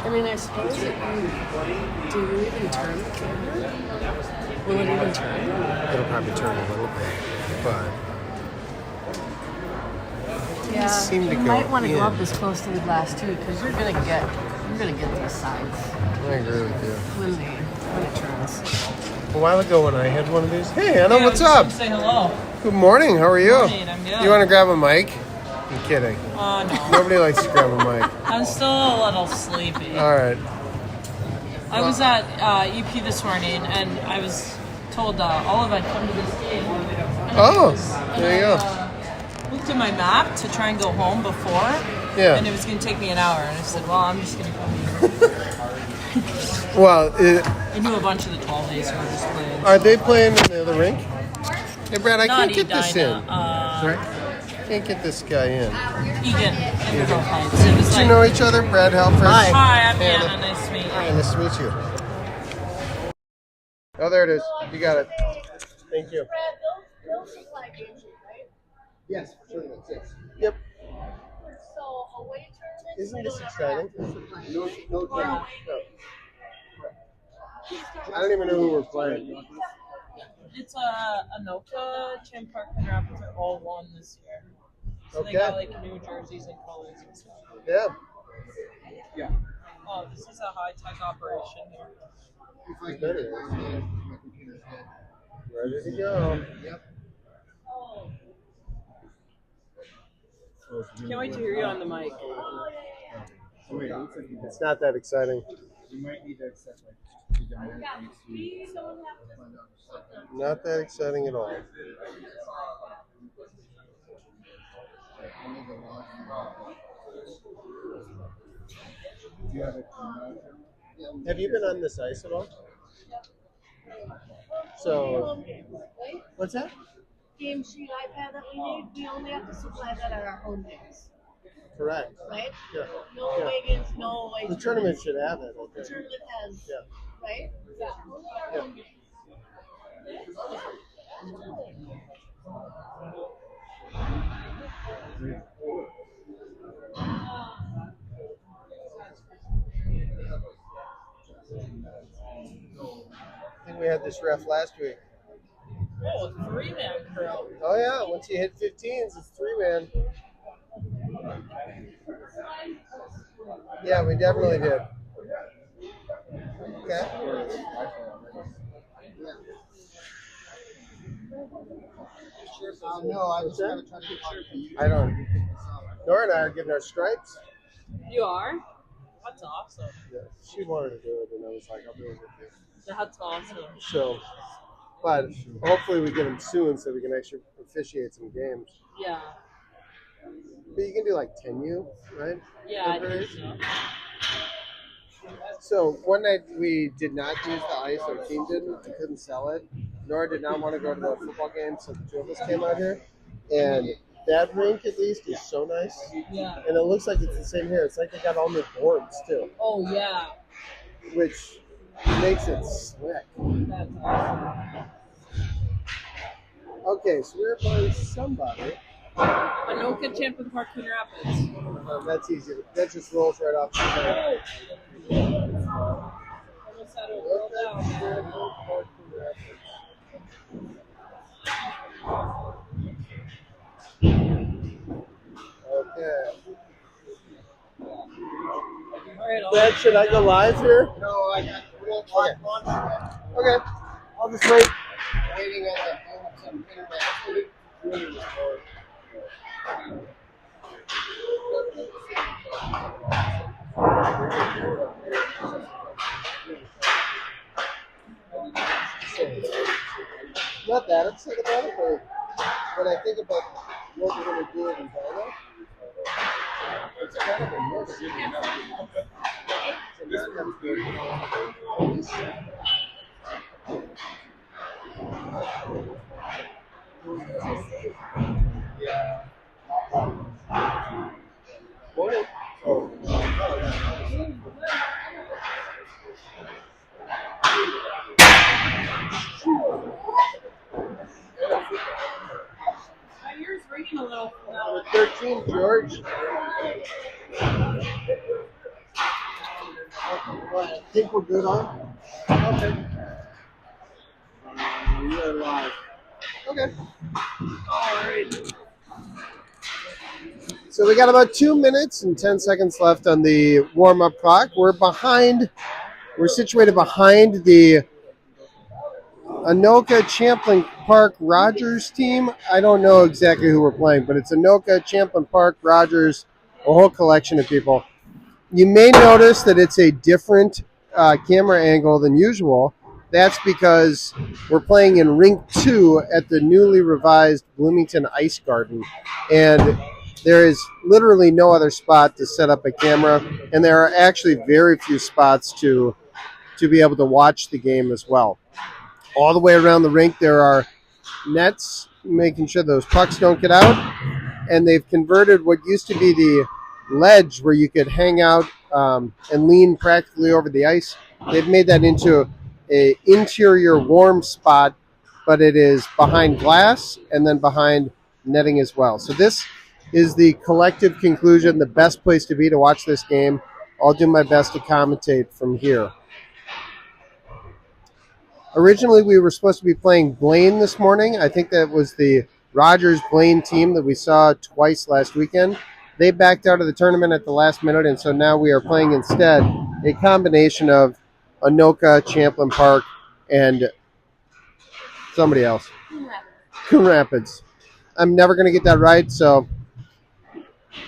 I mean, I suppose it would. Do you even turn the camera? Will it even turn? It'll probably turn a little bit, but Yeah, seem to you go might want to go in. up this close to the glass too, because you're gonna get these sides I agree with you. when it turns. A while ago when I had one of these, hey Anna, Hey, what's I was up? just gonna Say hello. Good morning. How are you? Morning, I'm good. You want to grab a mic? I'm kidding. No. Nobody likes to grab a mic. I'm still a little sleepy. All right. I was at EP this morning, and I was told Olive I'd come to this game. Oh, there you go. Looked at my map to try and go home before, Yeah. and it was going to take me an hour. And I said, well, I'm just going to come here. Well, I knew a bunch of the 12-days who were just playing. are they playing in the other rink? Hey, Brad, I Not can't get this in. Edina, Can't get this guy in. Egan in the Hill Heights. It was Do like, you know each other? Brad Helferich? Hi. hi, I'm Anna. Anna. Nice to meet you. Hi, nice to meet you. Oh, there it is. You got it. Thank you. Yes, for sure. That's it. Yep. Isn't this exciting? No. I don't even know who we're playing. It's Anoka, Chin Park, and Rapids are all won this year. So Okay. they got like new jerseys and colors and stuff. Yeah. Oh, this is a high-tech operation here. I bet it is. Ready to go. Yep. Can't wait to hear you on the mic. It's not that exciting. Not that exciting at all. Have you been on this ice at all? So, what's that? Game sheet iPad that we need, we only have to supply that at our home games, Correct. right? Yeah. No Yeah. away games, no away. The tournament should have it. The tournament has, Yeah. right? Yeah. Yeah. I think we had this ref last week. Oh, a three-man crew. Oh yeah, once you hit 15s, it's 3-man. Yeah, we definitely did. Okay. No, I was trying to get I don't. Nora and I are getting our stripes. You are? That's awesome. Yeah, she wanted to do it, and I was like, I'll do it with you. That's awesome. So, but hopefully we get them soon so we can actually officiate some games. Yeah. But you can do like 10U, right? Yeah, I think so. So one night we did not use the ice, our team didn't. I couldn't sell it. Nora did not want to go to the football game, so the two of us came out here. And that rink, at least, is so nice. Yeah. And it looks like it's the same here. It's like they got all new boards, too, Oh, yeah. which makes it slick. That's awesome. Okay, so we're playing somebody. Anoka, Champion Park, Coon Rapids. That's easy. That just rolls right off the tongue. Almost had it roll down. Okay. All right, Brad, should I go live here? No, I got okay. Okay. I'll just wait. Waiting on some internet. Not that upset about it, but when I think about what we're going to do in Ghana, it's kind of a miss. So this comes good. Yeah. Morning. My ear's ringing a little. Number 13, George. think we're good on? Okay. You're live. Okay. All right. So we got about 2 minutes and 10 seconds left on the warm-up clock. We're situated behind the Anoka Champlain Park Rogers team. I don't know exactly who we're playing, but it's Anoka Champlain Park Rogers, a whole collection of people. You may notice that it's a different camera angle than usual. That's because we're playing in Rink 2 at the newly revised Bloomington Ice Garden. And there is literally no other spot to set up a camera. And there are actually very few spots to be able to watch the game as well. All the way around the rink, there are nets, making sure those pucks don't get out. And they've converted what used to be the ledge where you could hang out and lean practically over the ice. They've made that into an interior warm spot, but it is behind glass and then behind netting as well. So this is the collective conclusion, the best place to be to watch this game. I'll do my best to commentate from here. Originally, we were supposed to be playing Blaine this morning. I think that was the Rogers-Blaine team that we saw twice last weekend. They backed out of the tournament at the last minute, and so now we are playing instead a combination of Anoka, Champlain Park, and somebody else. Coon Rapids. I'm never going to get that right, so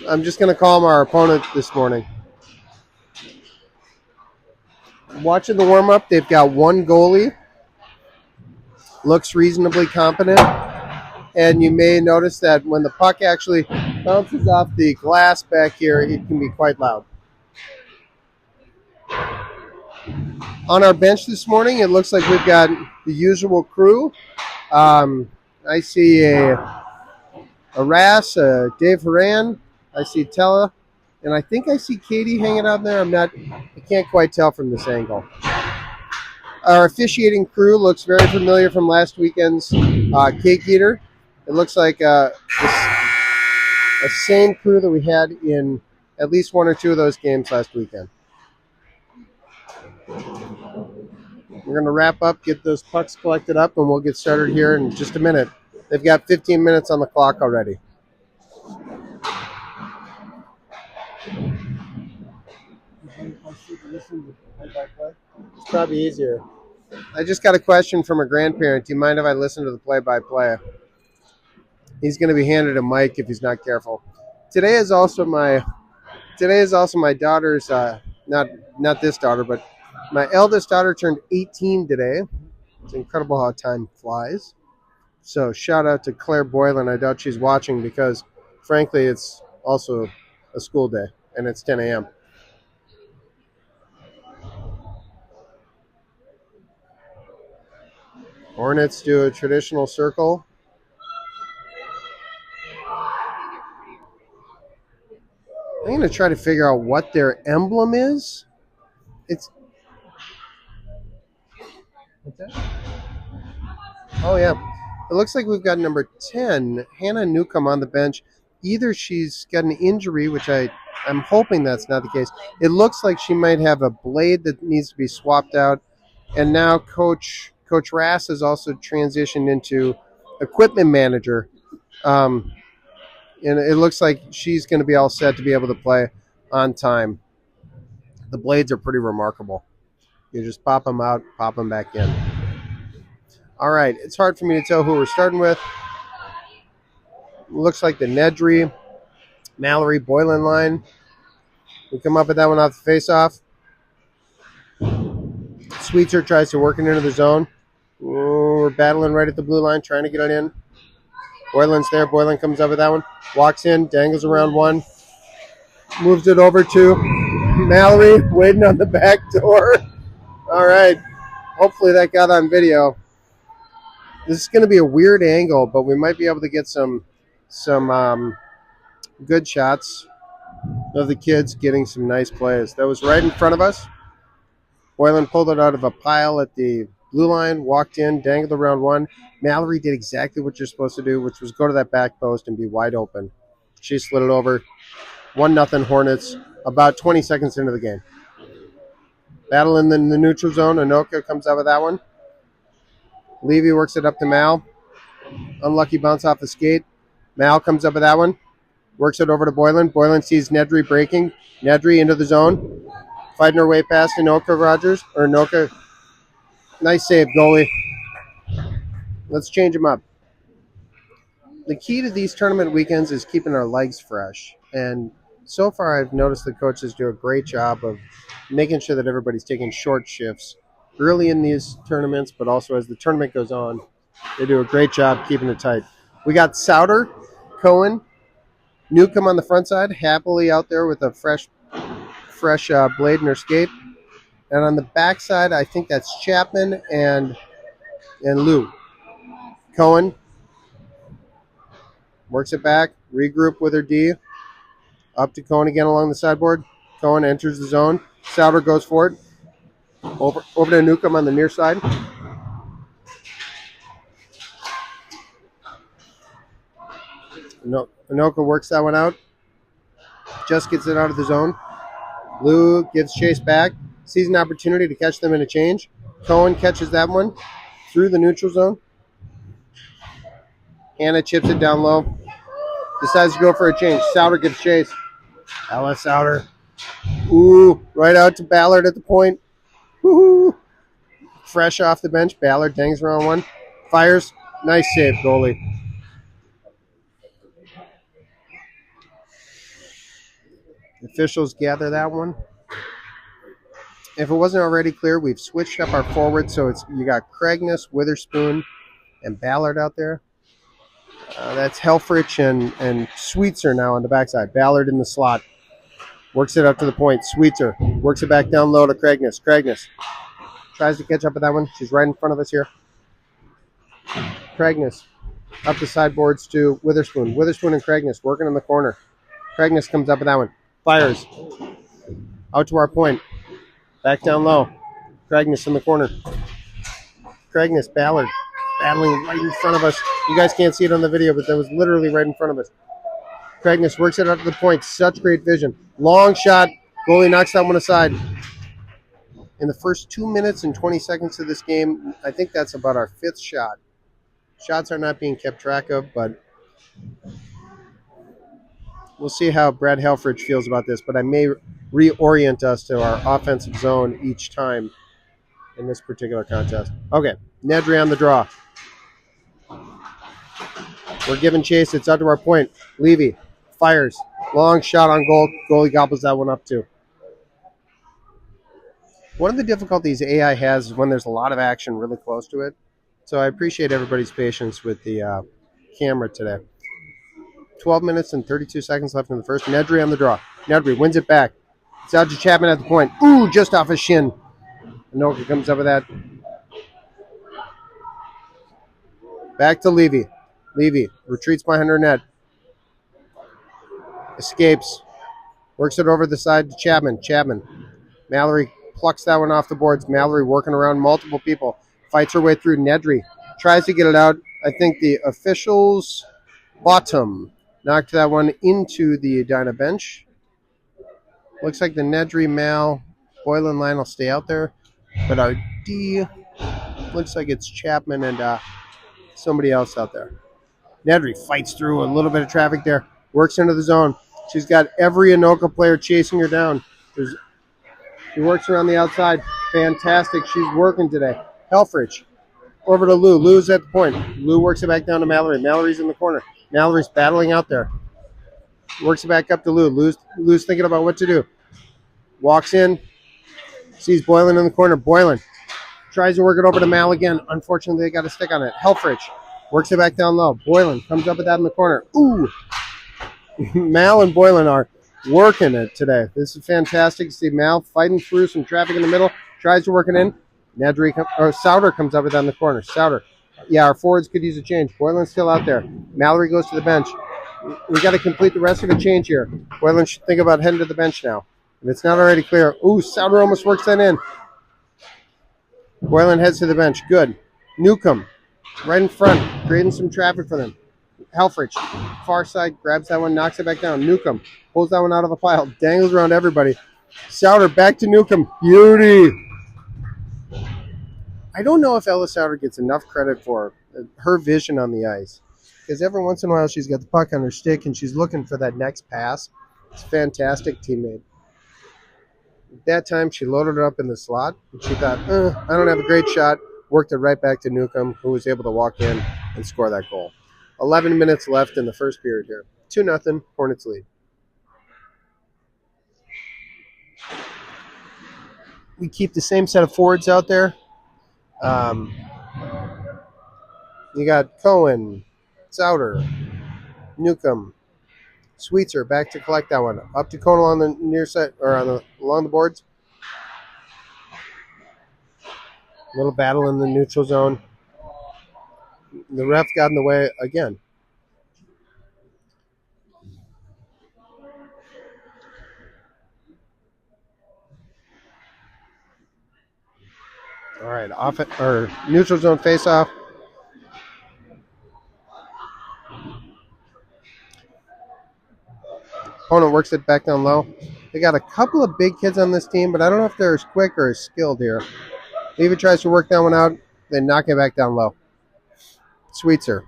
I'm just going to call them our opponent this morning. Watching the warm-up, they've got one goalie. Looks reasonably competent. And you may notice that when the puck actually bounces off the glass back here, it can be quite loud. On our bench this morning, it looks like we've got the usual crew. I see a Ras, Dave Horan. I see Tella. And I think I see Katie hanging out there. I can't quite tell from this angle. Our officiating crew looks very familiar from last weekend's Cake Eater. It looks like a same crew that we had in at least one or two of those games last weekend. We're going to wrap up, get those pucks collected up, and we'll get started here in just a minute. They've got 15 minutes on the clock already. It's probably easier. I just got a question from a grandparent. Do you mind if I listen to the play-by-play? He's going to be handed a mic if he's not careful. Today is also my daughter's not this daughter, but my eldest daughter turned 18 today. It's incredible how time flies. So shout out to Claire Boylan. I doubt she's watching because, frankly, it's also a school day and it's 10 a.m. Hornets do a traditional circle. I'm going to try to figure out what their emblem is. What's that? Oh, yeah. It looks like we've got number 10, Hannah Newcomb, on the bench. Either she's got an injury, which I'm hoping that's not the case. It looks like she might have a blade that needs to be swapped out. And now Coach Rass has also transitioned into equipment manager. And it looks like she's going to be all set to be able to play on time. The blades are pretty remarkable. You just pop them out, pop them back in. All right, it's hard for me to tell who we're starting with. Looks like the Nedry, Mallory, Boylan line. We come up with that one off the face-off. Sweetser tries to work it into the zone. Ooh, we're battling right at the blue line, trying to get it in. Boylan's there. Boylan comes up with that one. Walks in, dangles around one. Moves it over to Mallory, waiting on the back door. All right. Hopefully that got on video. This is going to be a weird angle, but we might be able to get some good shots of the kids getting some nice plays. That was right in front of us. Boylan pulled it out of a pile at the blue line, walked in, dangled around one. Mallory did exactly what you're supposed to do, which was go to that back post and be wide open. She slid it over. 1-0 Hornets, about 20 seconds into the game. Battle in the neutral zone. Anoka comes out with that one. Levy works it up to Mal. Unlucky bounce off the skate. Mal comes up with that one. Works it over to Boylan. Boylan sees Nedry breaking. Nedry into the zone. Fighting her way past Anoka Rogers. Or Anoka. Nice save, goalie. Let's change him up. The key to these tournament weekends is keeping our legs fresh. And so far, I've noticed the coaches do a great job of making sure that everybody's taking short shifts early in these tournaments, but also as the tournament goes on, they do a great job keeping it tight. We got Souter, Cohen, Newcomb on the front side, happily out there with a fresh blade in her skate. And on the back side, I think that's Chapman and Lou. Cohen works it back, regroup with her D. Up to Cohen again along the sideboard. Cohen enters the zone. Souter goes for it. Over to Newcomb on the near side. Anoka works that one out. Just gets it out of the zone. Lou gives chase back. Sees an opportunity to catch them in a change. Cohen catches that one through the neutral zone. Hannah chips it down low. Decides to go for a change. Souter gives chase. Ella Souter. Ooh, right out to Ballard at the point. Woo-hoo. Fresh off the bench. Ballard dangs around one. Fires. Nice save, goalie. The officials gather that one. If it wasn't already clear, we've switched up our forward, so you got Craigness, Witherspoon, and Ballard out there. That's Helferich and Sweetser now on the backside. Ballard in the slot. Works it up to the point. Sweetser works it back down low to Craigness. Craigness tries to catch up with that one. She's right in front of us here. Craigness up the sideboards to Witherspoon. Witherspoon and Craigness working in the corner. Craigness comes up with that one. Fires. Out to our point. Back down low. Craigness in the corner. Craigness, Ballard, battling right in front of us. You guys can't see it on the video, but that was literally right in front of us. Craigness works it up to the point. Such great vision. Long shot. Goalie knocks that one aside. In the first 2 minutes and 20 seconds of this game, I think that's about our fifth shot. Shots are not being kept track of, but we'll see how Brad Helferich feels about this, but I may reorient us to our offensive zone each time in this particular contest. Okay, Nedry on the draw. We're giving chase. It's out to our point. Levy fires. Long shot on goal. Goalie gobbles that one up too. One of the difficulties AI has is when there's a lot of action really close to it. So I appreciate everybody's patience with the camera today. 12 minutes and 32 seconds left in the first. Nedry on the draw. Nedry wins it back. It's out to Chapman at the point. Ooh, just off his shin. Anoka comes up with that. Back to Levy. Levy retreats behind her net. Escapes. Works it over the side to Chapman. Chapman. Mallory plucks that one off the boards. Mallory working around multiple people. Fights her way through. Nedry tries to get it out. I think the officials bottom knocked that one into the Edina bench. Looks like the Nedry, Mal, Boylan line will stay out there. But our D looks like it's Chapman and somebody else out there. Nedry fights through a little bit of traffic there. Works into the zone. She's got every Anoka player chasing her down. She works around the outside. Fantastic. She's working today. Helferich. Over to Lou. Lou's at the point. Lou works it back down to Mallory. Mallory's in the corner. Mallory's battling out there. Works it back up to Lou. Lou's thinking about what to do. Walks in. Sees Boylan in the corner. Boylan tries to work it over to Mal again. Unfortunately, they got a stick on it. Helferich works it back down low. Boylan comes up with that in the corner. Ooh! Mal and Boylan are working it today. This is fantastic to see Mal fighting through some traffic in the middle. Tries to work it in. Souter comes up with that in the corner. Souter. Yeah, our forwards could use a change. Boylan's still out there. Mallory goes to the bench. We got to complete the rest of the change here. Boylan should think about heading to the bench now. If it's not already clear. Ooh, Souter almost works that in. Boylan heads to the bench. Good. Newcomb, right in front, creating some traffic for them. Helferich, far side, grabs that one, knocks it back down. Newcomb pulls that one out of a pile, dangles around everybody. Souter back to Newcomb. Beauty. I don't know if Ella Souter gets enough credit for her vision on the ice. Because every once in a while she's got the puck on her stick and she's looking for that next pass. It's a fantastic teammate. At that time, she loaded it up in the slot. And she thought, I don't have a great shot. Worked it right back to Newcomb, who was able to walk in and score that goal. 11 minutes left in the first period here. 2-0, Hornets lead. We keep the same set of forwards out there. You got Cohen, Souter, Newcomb, Sweetser back to collect that one. Up to Cohen along the near side or along the boards. Little battle in the neutral zone. The ref got in the way again. All right, neutral zone face-off. Opponent works it back down low. They got a couple of big kids on this team, but I don't know if they're as quick or as skilled here. Levy tries to work that one out, then knock it back down low. Sweetser.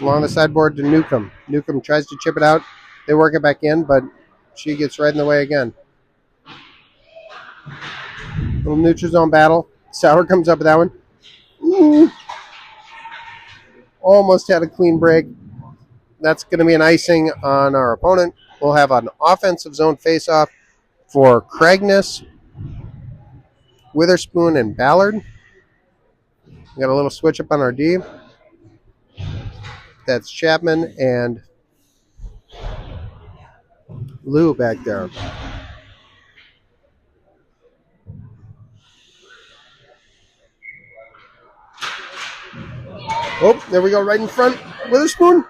Along the sideboard to Newcomb. Newcomb tries to chip it out. They work it back in, but she gets right in the way again. Little neutral zone battle. Sauer comes up with that one. Ooh. Almost had a clean break. That's going to be an icing on our opponent. We'll have an offensive zone face-off for Craigness, Witherspoon, and Ballard. We got a little switch up on our D. That's Chapman and Lou back there. Oh, there we go, right in front. Witherspoon.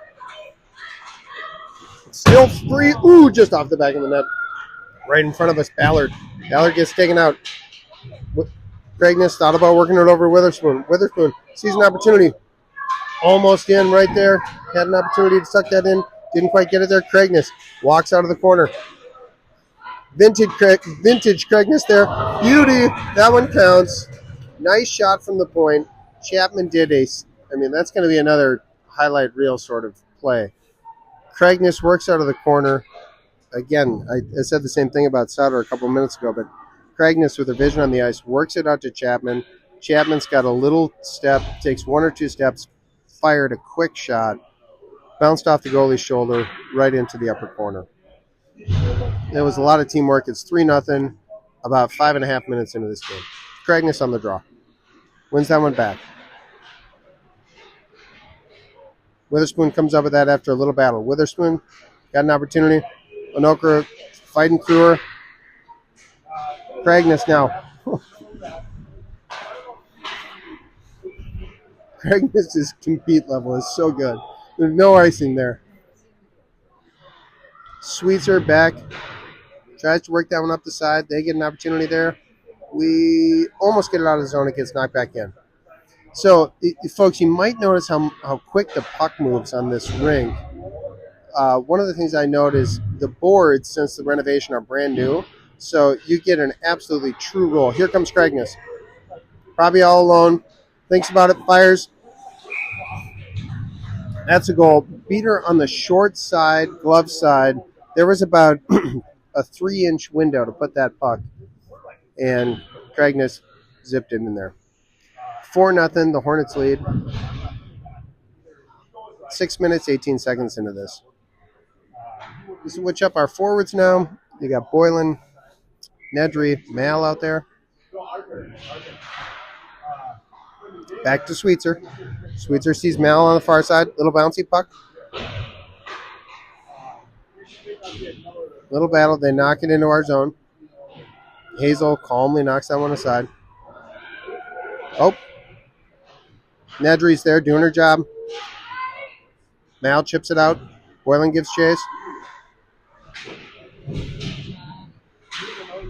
Still free. Ooh, just off the back of the net. Right in front of us, Ballard. Ballard gets taken out. Craigness thought about working it over Witherspoon. Witherspoon sees an opportunity. Almost in right there. Had an opportunity to suck that in. Didn't quite get it there. Craigness walks out of the corner. Vintage Craigness there. Beauty. That one counts. Nice shot from the point. Chapman did that's going to be another highlight reel sort of play. Craigness works out of the corner. Again, I said the same thing about Sutter a couple minutes ago, but Craigness with a vision on the ice works it out to Chapman. Chapman's got a little step, takes one or two steps, fired a quick shot, bounced off the goalie's shoulder right into the upper corner. There was a lot of teamwork. It's 3-0, about 5.5 minutes into this game. Craigness on the draw. Wins that one back. Witherspoon comes up with that after a little battle. Witherspoon got an opportunity. Onokra fighting through her. Craigness now. Craigness' compete level is so good. There's no icing there. Sweetser back. Tries to work that one up the side. They get an opportunity there. We almost get it out of the zone. It gets knocked back in. So, folks, you might notice how quick the puck moves on this rink. One of the things I note is the boards, since the renovation, are brand new. So you get an absolutely true roll. Here comes Craigness. Probably all alone. Thinks about it, fires. That's a goal. Beat her on the short side, glove side. There was about a 3-inch window to put that puck. And Craigness zipped it in there. 4-0, the Hornets lead. 6 minutes, 18 seconds into this. We switch up our forwards now. You got Boylan, Nedry, Mal out there. Back to Sweetser. Sweetser sees Mal on the far side. Little bouncy puck. Little battle. They knock it into our zone. Hazel calmly knocks that one aside. Oh. Nedry's there doing her job. Mal chips it out. Boylan gives chase.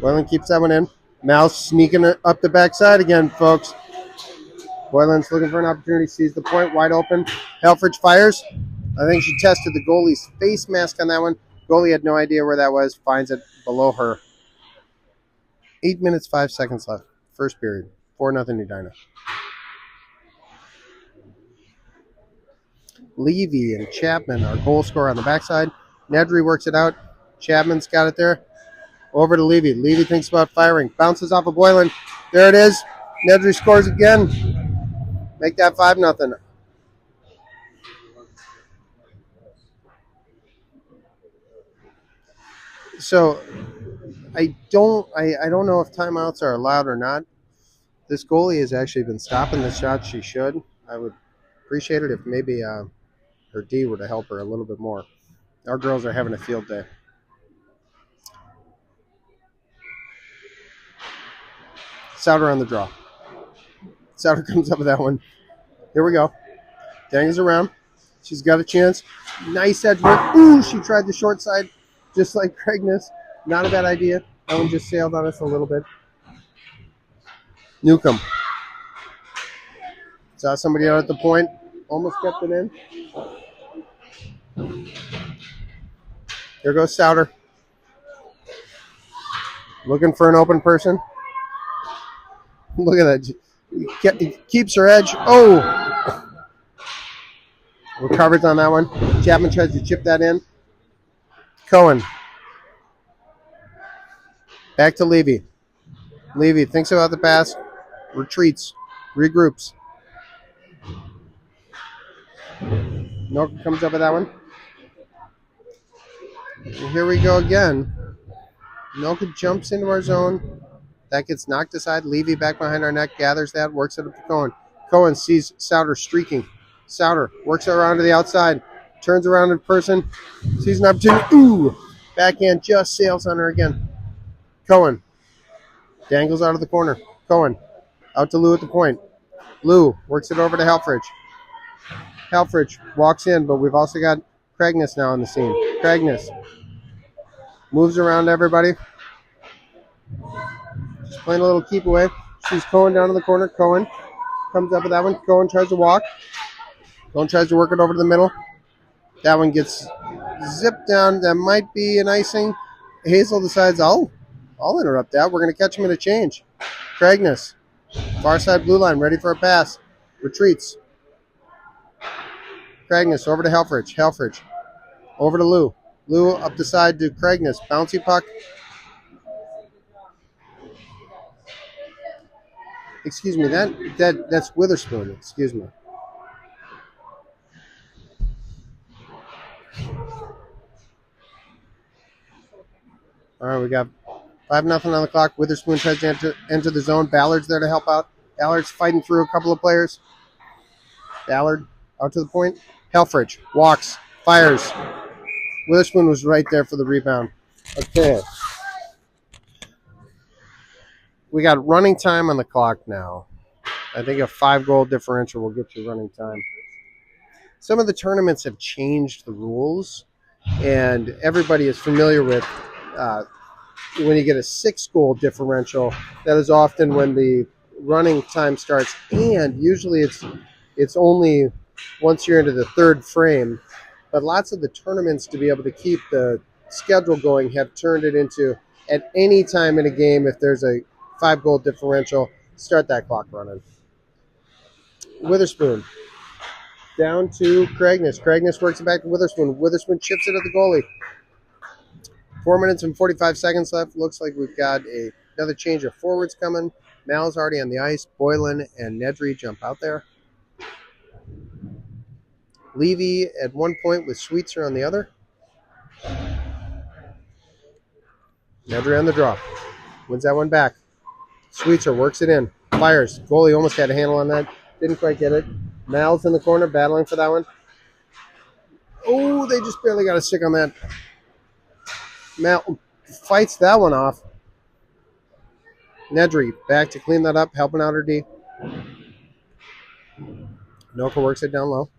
Boylan keeps that one in. Mal sneaking it up the backside again, folks. Boylan's looking for an opportunity. Sees the point wide open. Helferich fires. I think she tested the goalie's face mask on that one. Goalie had no idea where that was. Finds it below her. 8 minutes, 5 seconds left. First period. 4-0 Edina. Levy and Chapman, our goal scorer on the backside. Nedry works it out. Chapman's got it there. Over to Levy. Levy thinks about firing. Bounces off of Boylan. There it is. Nedry scores again. Make that 5-0. So I don't know if timeouts are allowed or not. This goalie has actually been stopping the shots she should. I would appreciate it if maybe her D were to help her a little bit more. Our girls are having a field day. Souter on the draw. Souter comes up with that one. Here we go. Dangles around. She's got a chance. Nice edge work. Ooh, she tried the short side just like Craignes. Not a bad idea. That one just sailed on us a little bit. Newcomb. Saw somebody out at the point. Almost kept it in. Here goes Souter. Looking for an open person. Look at that. He keeps her edge. Oh! Recovers on that one. Chapman tries to chip that in. Cohen. Back to Levy. Levy thinks about the pass. Retreats. Regroups. Noka comes up with that one. And here we go again. Noka jumps into our zone. That gets knocked aside. Levy back behind our neck. Gathers that. Works it up to Cohen. Cohen sees Souter streaking. Souter works it around to the outside. Turns around in person. Sees an opportunity. Ooh! Backhand just sails on her again. Cohen. Dangles out of the corner. Cohen. Out to Lou at the point. Lou works it over to Helferich. Helferich walks in, but we've also got Craignes now on the scene. Craignes moves around everybody. Just playing a little keep away. She's Cohen down in the corner. Cohen comes up with that one. Cohen tries to walk. Cohen tries to work it over to the middle. That one gets zipped down. That might be an icing. Hazel decides, I'll interrupt that. We're going to catch him in a change. Craignes. Far side blue line, ready for a pass. Retreats. Craignes over to Helferich. Helferich over to Lou. Lou up the side to Craignes. Bouncy puck. Excuse me, that's Witherspoon. Excuse me. All right, we got 5-0 on the clock. Witherspoon tries to enter the zone. Ballard's there to help out. Ballard's fighting through a couple of players. Ballard out to the point. Helferich walks, fires. Witherspoon was right there for the rebound. Okay. We got running time on the clock now. I think a 5-goal differential will get you running time. Some of the tournaments have changed the rules, and everybody is familiar with when you get a 6-goal differential, that is often when the running time starts, and usually it's only once you're into the third frame. But lots of the tournaments, to be able to keep the schedule going, have turned it into at any time in a game, if there's a 5-goal differential, start that clock running. Witherspoon down to Craignes. Craignes works it back to Witherspoon. Witherspoon chips it at the goalie. 4 minutes and 45 seconds left. Looks like we've got another change of forwards coming. Mal's already on the ice. Boylan and Nedry jump out there. Levy at one point with Sweetser on the other. Nedry on the draw. Wins that one back. Sweetser works it in. Fires. Goalie almost had a handle on that. Didn't quite get it. Mal's in the corner battling for that one. Oh, they just barely got a stick on that. Mal fights that one off. Nedry back to clean that up, helping out her D. Noka works it down low.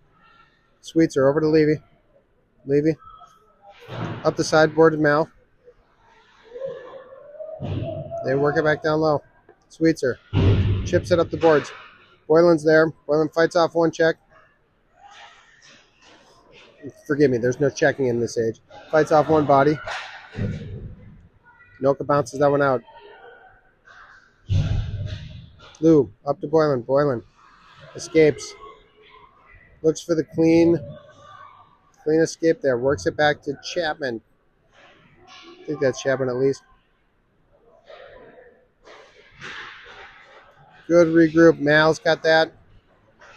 Sweetser over to Levy. Levy up the sideboard to Mal. They work it back down low. Sweetser chips it up the boards. Boylan's there. Boylan fights off one check. Forgive me, there's no checking in this age. Fights off one body. Noka bounces that one out. Lou, up to Boylan. Boylan escapes. Looks for the clean escape there. Works it back to Chapman. I think that's Chapman at least. Good regroup. Mal's got that.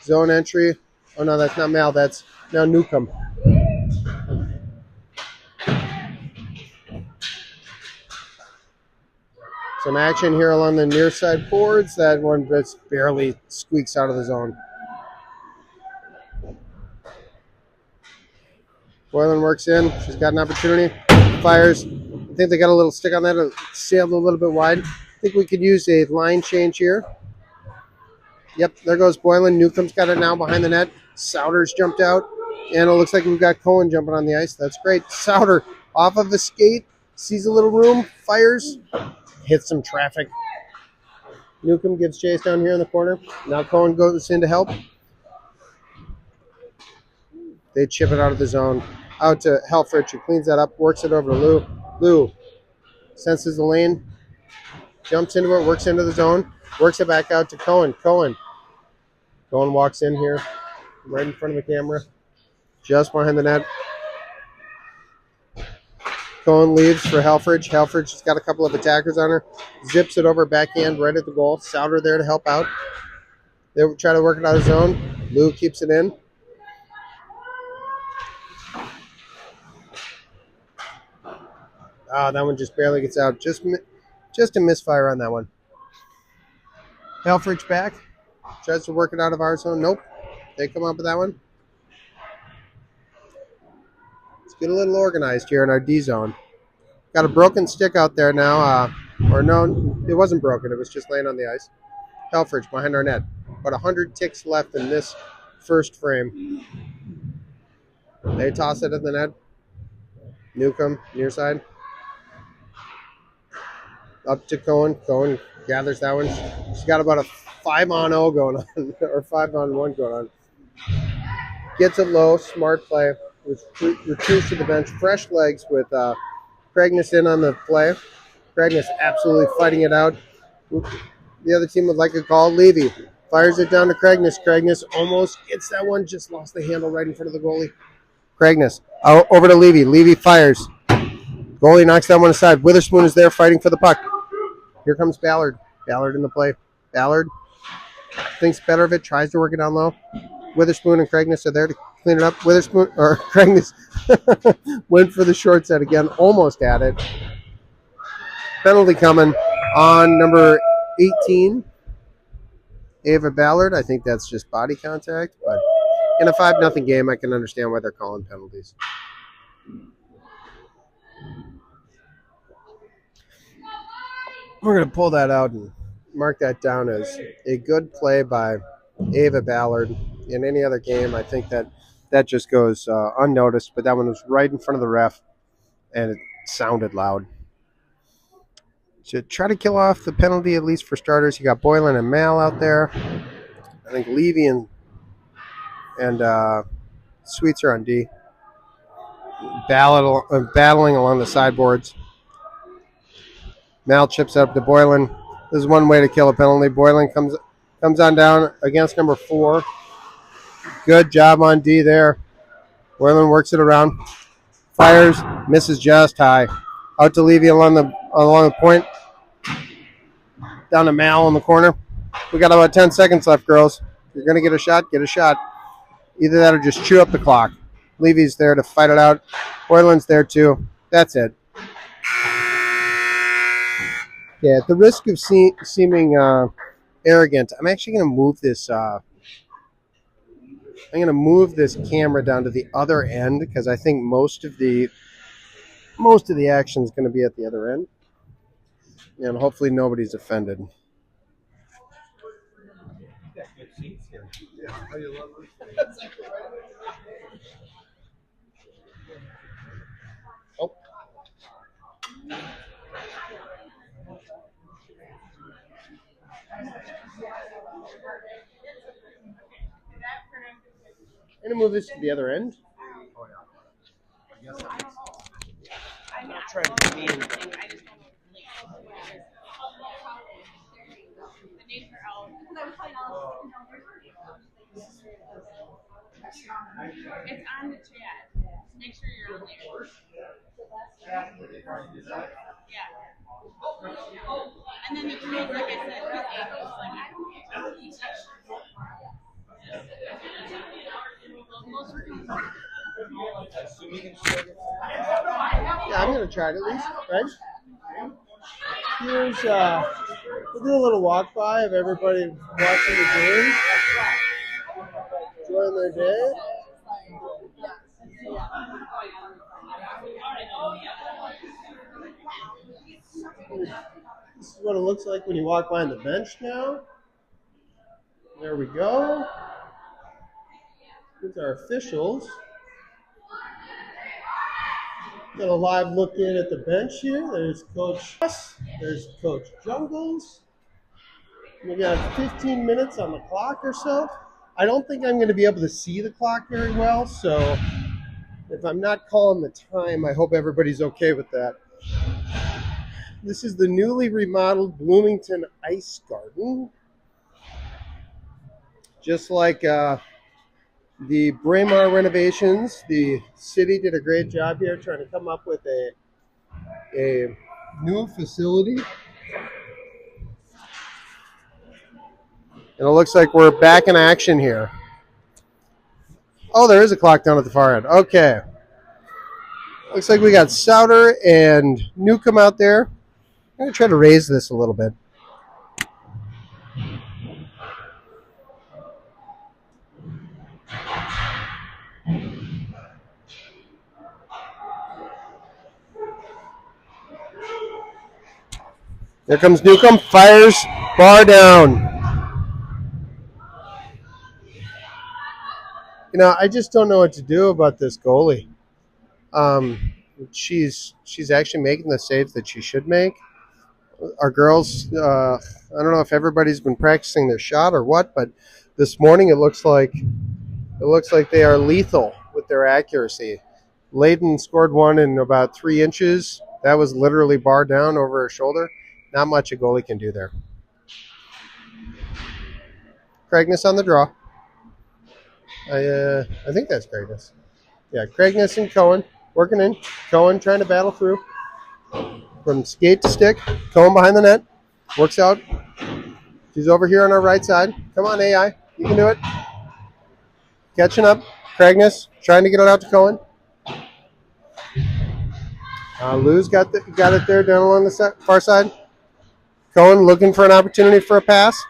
Zone entry. Oh, no, that's not Mal. That's now Newcomb. Some action here along the near side boards. That one just barely squeaks out of the zone. Boylan works in. She's got an opportunity. Fires. I think they got a little stick on that. It sailed a little bit wide. I think we could use a line change here. Yep, there goes Boylan. Newcomb's got it now behind the net. Souders jumped out. And it looks like we've got Cohen jumping on the ice. That's great. Souder off of the skate. Sees a little room. Fires. Hits some traffic. Newcomb gives chase down here in the corner. Now Cohen goes in to help. They chip it out of the zone. Out to Helferich, who cleans that up. Works it over to Lou. Lou senses the lane. Jumps into it. Works into the zone. Works it back out to Cohen. Cohen walks in here. Right in front of the camera. Just behind the net. Cohen leaves for Helferich. Helferich's got a couple of attackers on her. Zips it over backhand right at the goal. Souder there to help out. They try to work it out of zone. Lou keeps it in. That one just barely gets out. Just a misfire on that one. Helferich back. Tries to work it out of our zone. Nope. They come up with that one. Let's get a little organized here in our D zone. Got a broken stick out there now. Or no, it wasn't broken. It was just laying on the ice. Helferich behind our net. About 100 ticks left in this first frame. They toss it at the net. Newcomb, near side. Up to Cohen. Cohen gathers that one. She's got about a 5-on-0 going on, or 5-on-1 going on. Gets it low, smart play. Retreats to the bench. Fresh legs with Craigness in on the play. Craigness absolutely fighting it out. The other team would like a call. Levy fires it down to Craigness. Craigness almost gets that one. Just lost the handle right in front of the goalie. Craigness over to Levy. Levy fires. Goalie knocks that one aside. Witherspoon is there fighting for the puck. Here comes Ballard. Ballard in the play. Ballard thinks better of it. Tries to work it down low. Witherspoon and Craigness are there to clean it up. Witherspoon or Craigness went for the short set again. Almost had it. Penalty coming on number 18. Ava Ballard. I think that's just body contact. But in a 5-0 game, I can understand why they're calling penalties. We're going to pull that out and mark that down as a good play by Ava Ballard. In any other game, I think that just goes unnoticed, but that one was right in front of the ref, and it sounded loud. To try to kill off the penalty, at least for starters, you got Boylan and Mal out there. I think Levy and Sweets are on D. Battling along the sideboards. Mal chips up to Boylan. This is one way to kill a penalty. Boylan comes on down against number 4. Good job on D there. Boylan works it around. Fires. Misses just high. Out to Levy along the point. Down to Mal in the corner. We got about 10 seconds left, girls. If you're going to get a shot, get a shot. Either that or just chew up the clock. Levy's there to fight it out. Boylan's there too. That's it. Yeah, at the risk of seeming arrogant, I'm actually going to move this. I'm going to move this camera down to the other end because I think most of the action is going to be at the other end, and hopefully nobody's offended. Oh. I'm going to move this to the other end. trying to get me in. It's on the chat. Make sure you're on there. Yeah. And then the kid, like I said, his ankles, like, I don't Yeah, I'm gonna try it at least, right? Here's we'll do a little walk by of everybody watching the game, enjoying their day. This is what it looks like when you walk by on the bench now. There we go. Here's our officials. Got a live look in at the bench here. There's Coach S. There's Coach Jungles. We got 15 minutes on the clock or so. I don't think I'm going to be able to see the clock very well, so if I'm not calling the time, I hope everybody's okay with that. This is the newly remodeled Bloomington Ice Garden. Just like the Braemar renovations, the city did a great job here trying to come up with a new facility. And it looks like we're back in action here. Oh, there is a clock down at the far end. Okay. Looks like we got Souter and Newcomb out there. I'm going to try to raise this a little bit. There comes Newcomb, fires, bar down. You know, I just don't know what to do about this goalie. She's actually making the saves that she should make. Our girls, I don't know if everybody's been practicing their shot or what, but this morning it looks like they are lethal with their accuracy. Layden scored one in about 3 inches. That was literally bar down over her shoulder. Not much a goalie can do there. Craigness on the draw. I think that's Craigness. Yeah, Craigness and Cohen working in. Cohen trying to battle through. From skate to stick. Cohen behind the net. Works out. She's over here on our right side. Come on, AI. You can do it. Catching up. Craigness trying to get it out to Cohen. Lou's got it there down along the far side. Cohen looking for an opportunity for a pass.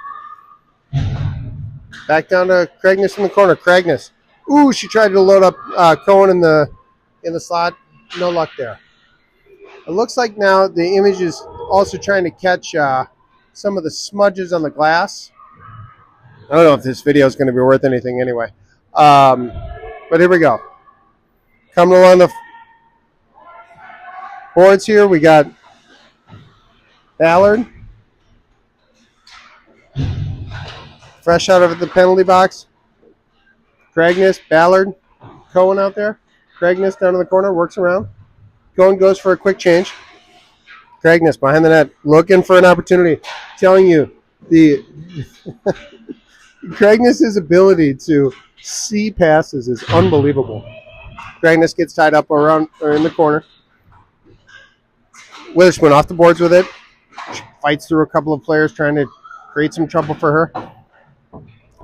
Back down to Craigness in the corner. Craigness. Ooh, she tried to load up Cohen in the slot. No luck there. It looks like now the image is also trying to catch some of the smudges on the glass. I don't know if this video is going to be worth anything anyway. But here we go. Coming along the boards here, we got Ballard. Fresh out of the penalty box. Craigness, Ballard, Cohen out there. Craigness down in the corner, works around. Cohen goes for a quick change. Craigness behind the net, looking for an opportunity. Telling you, the Craigness' ability to see passes is unbelievable. Craigness gets tied up around or in the corner. Witherspoon off the boards with it. Fights through a couple of players trying to create some trouble for her.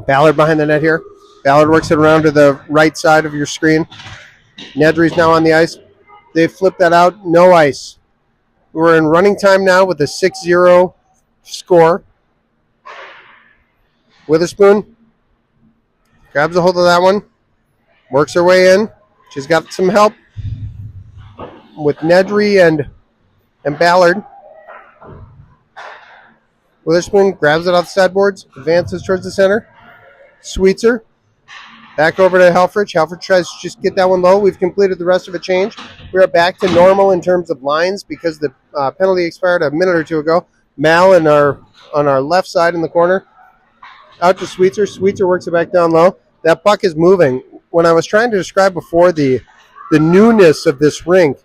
Ballard behind the net here. Ballard works it around to the right side of your screen. Nedry's now on the ice. They flip that out. No ice. We're in running time now with a 6-0 score. Witherspoon grabs a hold of that one. Works her way in. She's got some help with Nedry and Ballard. Witherspoon grabs it off the sideboards. Advances towards the center. Sweetser. Back over to Helferich. Helferich tries to just get that one low. We've completed the rest of a change. We are back to normal in terms of lines because the penalty expired a minute or two ago. Mal on our left side in the corner. Out to Sweetser. Sweetser works it back down low. That puck is moving. When I was trying to describe before the newness of this rink,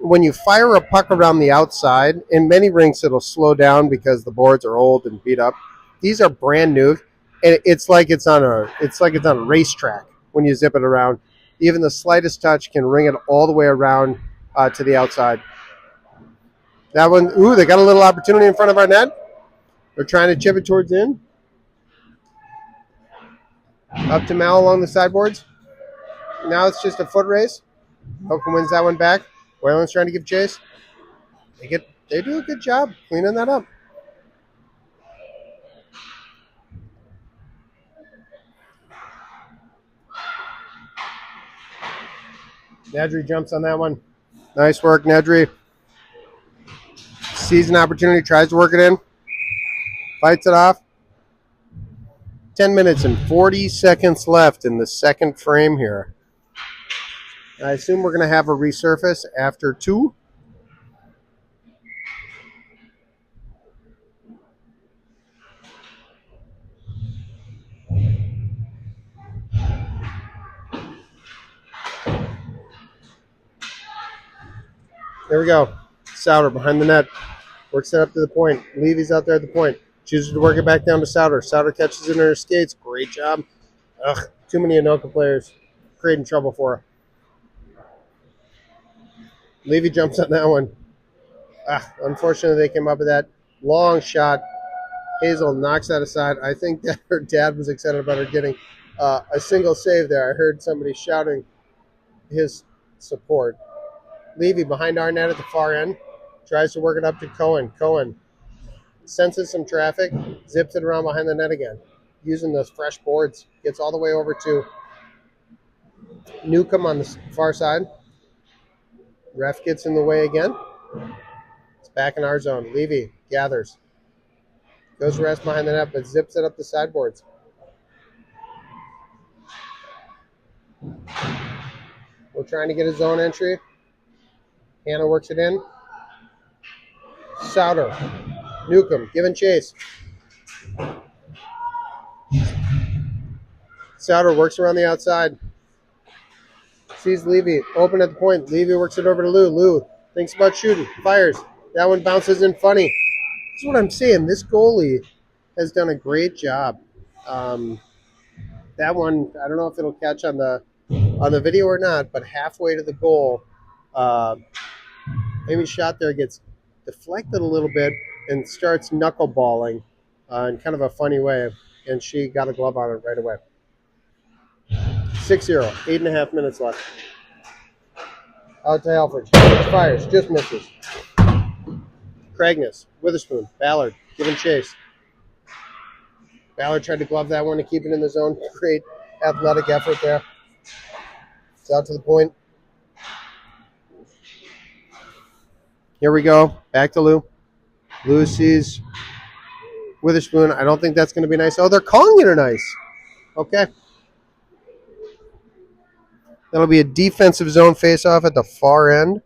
when you fire a puck around the outside, in many rinks it'll slow down because the boards are old and beat up. These are brand new, and it's like it's on a racetrack when you zip it around. Even the slightest touch can ring it all the way around to the outside. That one, ooh, they got a little opportunity in front of our net. They're trying to chip it towards in. Up to Mal along the sideboards. Now it's just a foot race. Hoka wins that one back. Wayland's trying to give chase. They do a good job cleaning that up. Nedry jumps on that one. Nice work, Nedry. Sees an opportunity, tries to work it in. Fights it off. 10 minutes and 40 seconds left in the second frame here. I assume we're going to have a resurface after 2. There we go. Souter behind the net. Works it up to the point. Levy's out there at the point. Chooses to work it back down to Souter. Souter catches it in her skates. Great job. Ugh, too many Anoka players creating trouble for her. Levy jumps on that one. Unfortunately, they came up with that long shot. Hazel knocks that aside. I think that her dad was excited about her getting a single save there. I heard somebody shouting his support. Levy behind our net at the far end. Tries to work it up to Cohen. Cohen senses some traffic. Zips it around behind the net again. Using those fresh boards. Gets all the way over to Newcomb on the far side. Ref gets in the way again. It's back in our zone. Levy gathers. Goes to rest behind the net, but zips it up the sideboards. We're trying to get a zone entry. Hannah works it in. Souter. Newcomb giving chase. Souter works around the outside. Sees Levy. Open at the point. Levy works it over to Lou. Lou thinks about shooting. Fires. That one bounces in funny. That's what I'm saying. This goalie has done a great job. That one, I don't know if it'll catch on the video or not, but halfway to the goal, Amy's shot there gets deflected a little bit and starts knuckleballing in kind of a funny way, and she got a glove on it right away. 6-0, 8.5 minutes left. Out to Helferich. Fires, just misses. Craigness, Witherspoon, Ballard, giving chase. Ballard tried to glove that one to keep it in the zone. Great athletic effort there. It's out to the point. Here we go. Back to Lou. Lou sees Witherspoon. I don't think that's going to be nice. Oh, they're calling it a nice. Okay. That'll be a defensive zone face-off at the far end.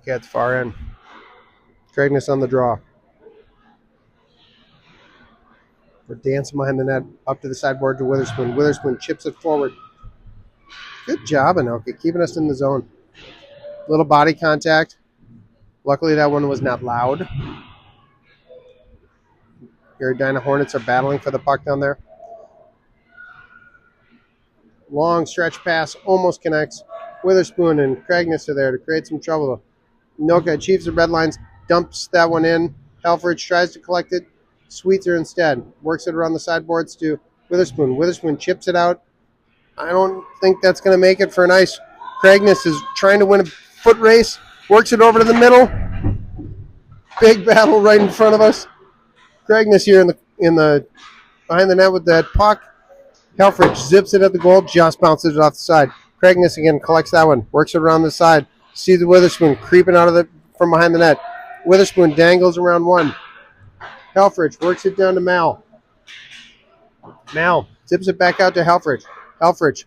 Okay, at the far end. Craigness on the draw. We're dancing behind the net, up to the sideboard to Witherspoon. Witherspoon chips it forward. Good job, Anoka, keeping us in the zone. Little body contact. Luckily, that one was not loud. Your Dinah Hornets are battling for the puck down there. Long stretch pass, almost connects. Witherspoon and Craigness are there to create some trouble. Anoka achieves the red lines, dumps that one in. Helferich tries to collect it. Sweetser instead. Works it around the sideboards to Witherspoon. Witherspoon chips it out. I don't think that's going to make it for an ice. Craigness is trying to win a foot race. Works it over to the middle. Big battle right in front of us. Craigness here in the behind the net with that puck. Helferich zips it at the goal. Just bounces it off the side. Craigness again collects that one. Works it around the side. See the Witherspoon creeping out of from behind the net. Witherspoon dangles around one. Helferich works it down to Mal. Mal zips it back out to Helferich. Helferich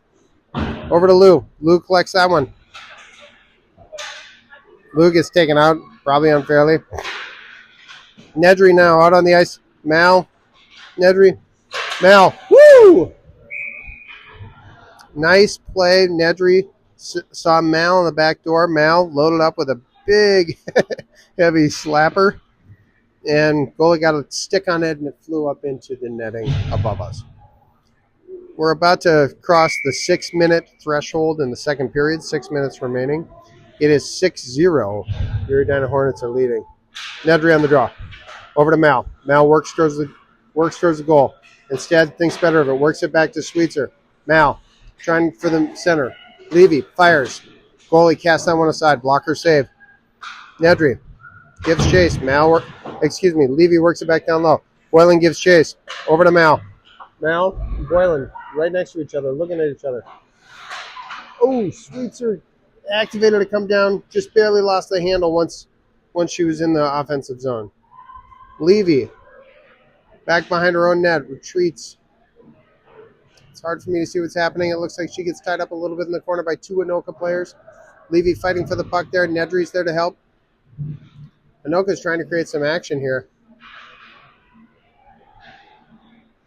Over to Lou. Lou collects that one. Lou gets taken out, probably unfairly. Nedry now out on the ice. Mal. Nedry. Mal. Woo! Nice play. Nedry saw Mal in the back door. Mal loaded up with a big, heavy slapper. And goalie got a stick on it, and it flew up into the netting above us. We're about to cross the 6-minute threshold in the second period. 6 minutes remaining. It is 6-0. The Edina Hornets are leading. Nedry on the draw. Over to Mal. Mal works towards the goal. Instead, thinks better of it. Works it back to Sweetser. Mal trying for the center. Levy fires. Goalie casts that one aside. Blocker save. Nedry gives chase. Levy works it back down low. Boylan gives chase. Over to Mal. Mal, Boylan, right next to each other, looking at each other. Oh, Sweetser activated to come down. Just barely lost the handle once she was in the offensive zone. Levy, back behind her own net, retreats. It's hard for me to see what's happening. It looks like she gets tied up a little bit in the corner by two Anoka players. Levy fighting for the puck there. Nedry's there to help. Anoka's trying to create some action here.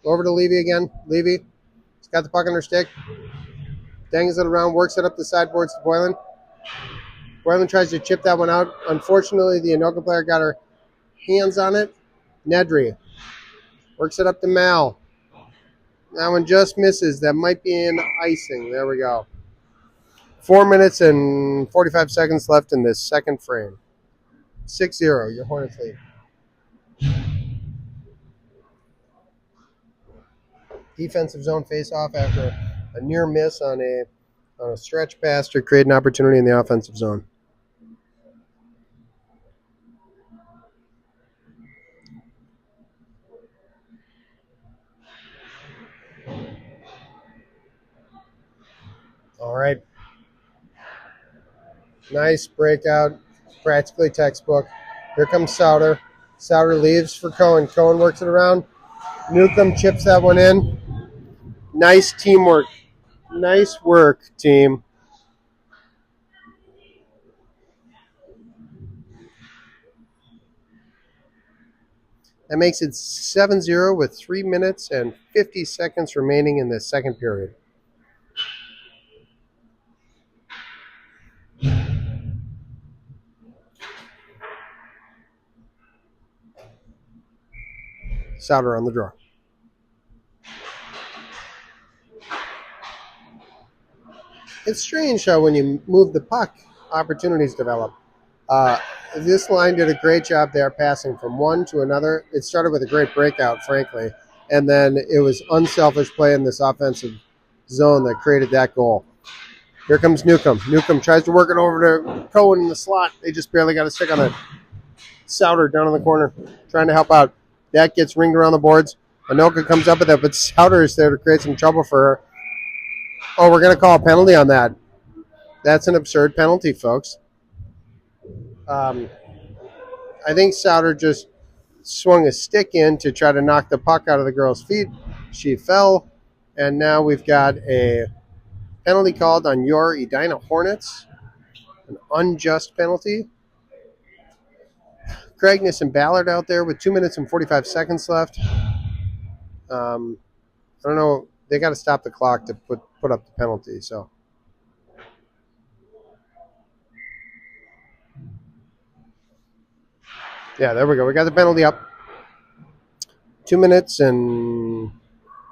Over to Levy again. Levy, she's got the puck on her stick. Dangs it around, works it up the sideboards to Boylan. Boylan tries to chip that one out. Unfortunately, the Anoka player got her hands on it. Nedry works it up to Mal. That one just misses. That might be an icing. There we go. 4 minutes and 45 seconds left in this second frame. 6-0, your Hornets lead. Defensive zone face-off after a near miss on a stretch pass to create an opportunity in the offensive zone. All right. Nice breakout. Practically textbook. Here comes Souter. Souter leaves for Cohen. Cohen works it around. Newcomb chips that one in. Nice teamwork. Nice work, team. That makes it 7-0 with 3 minutes and 50 seconds remaining in the second period. Souter on the draw. It's strange how when you move the puck, opportunities develop. This line did a great job there passing from one to another. It started with a great breakout, frankly, and then it was unselfish play in this offensive zone that created that goal. Here comes Newcomb. Newcomb tries to work it over to Cohen in the slot. They just barely got a stick on it. Souter down in the corner trying to help out. That gets ringed around the boards. Anoka comes up with it, but Souter is there to create some trouble for her. Oh, we're going to call a penalty on that. That's an absurd penalty, folks. I think Souter just swung a stick in to try to knock the puck out of the girl's feet. She fell, and now we've got a penalty called on your Edina Hornets. An unjust penalty. Cragness and Ballard out there with 2 minutes and 45 seconds left. I don't know. They got to stop the clock to put up the penalty. So, yeah, there we go. We got the penalty up. 2 minutes and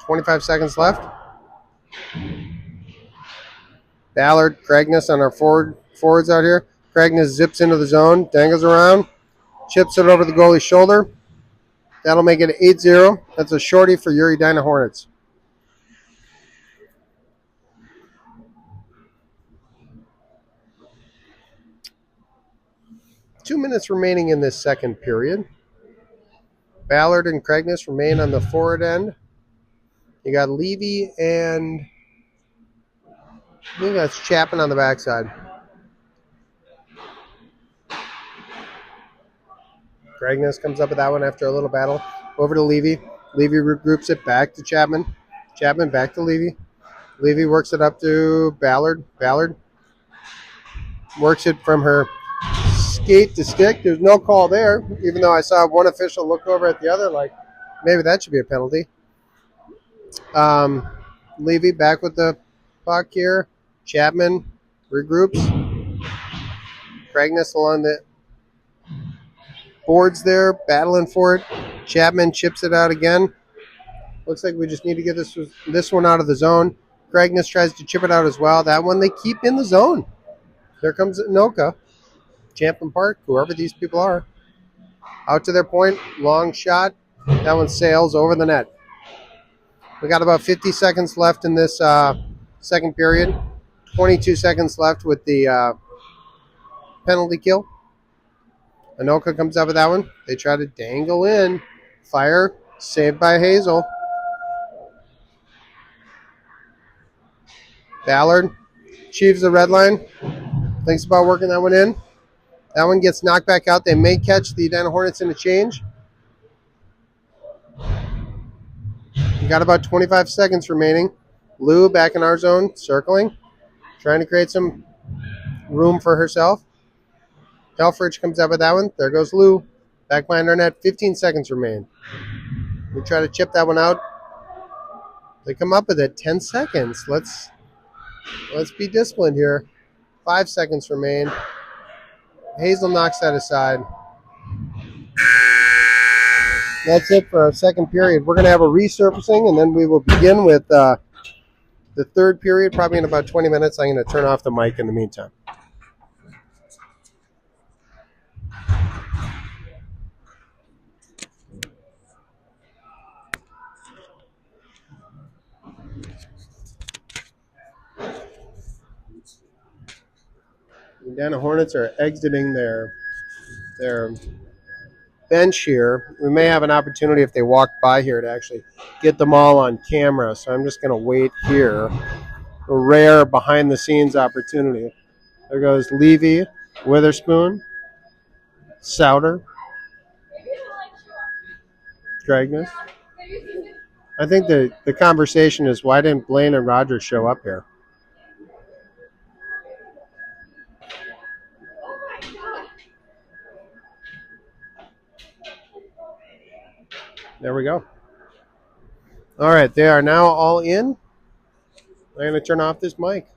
25 seconds left. Ballard, Cragness on our forwards out here. Cragness zips into the zone, dangles around, chips it over the goalie's shoulder. That'll make it 8-0. That's a shorty for your Edina Hornets. Two minutes remaining in this second period. Ballard and Cragness remain on the forward end. You got Levy and I think that's Chapman on the backside. Cragness comes up with that one after a little battle. Over to Levy. Levy regroups it back to Chapman. Chapman back to Levy. Levy works it up to Ballard. Ballard works it from her skate to stick. There's no call there, even though I saw one official look over at the other like maybe that should be a penalty. Levy back with the puck here. Chapman regroups. Cragness along the boards there, battling for it. Chapman chips it out again. Looks like we just need to get this one out of the zone. Cragness tries to chip it out as well. That one they keep in the zone. There comes Anoka. Champlain Park, whoever these people are. Out to their point, long shot. That one sails over the net. We got about 50 seconds left in this second period. 22 seconds left with the penalty kill. Anoka comes up with that one. They try to dangle in. Fire, saved by Hazel. Ballard achieves the red line. Thinks about working that one in. That one gets knocked back out. They may catch the Edina Hornets in a change. We got about 25 seconds remaining. Lou back in our zone, circling, trying to create some room for herself. Helferich comes up with that one. There goes Lou. Back behind our net. 15 seconds remain. We try to chip that one out. They come up with it. 10 seconds. Let's be disciplined here. 5 seconds remain. Hazel knocks that aside. That's it for our second period. We're going to have a resurfacing, and then we will begin with the third period, probably in about 20 minutes. I'm going to turn off the mic in the meantime. The Edina Hornets are exiting their bench here. We may have an opportunity if they walk by here to actually get them all on camera. So I'm just going to wait here. A rare behind-the-scenes opportunity. There goes Levy, Witherspoon, Souter, Cragness. I think the conversation is why didn't Blaine and Rogers show up here? There we go. All right, they are now all in. I'm going to turn off this mic.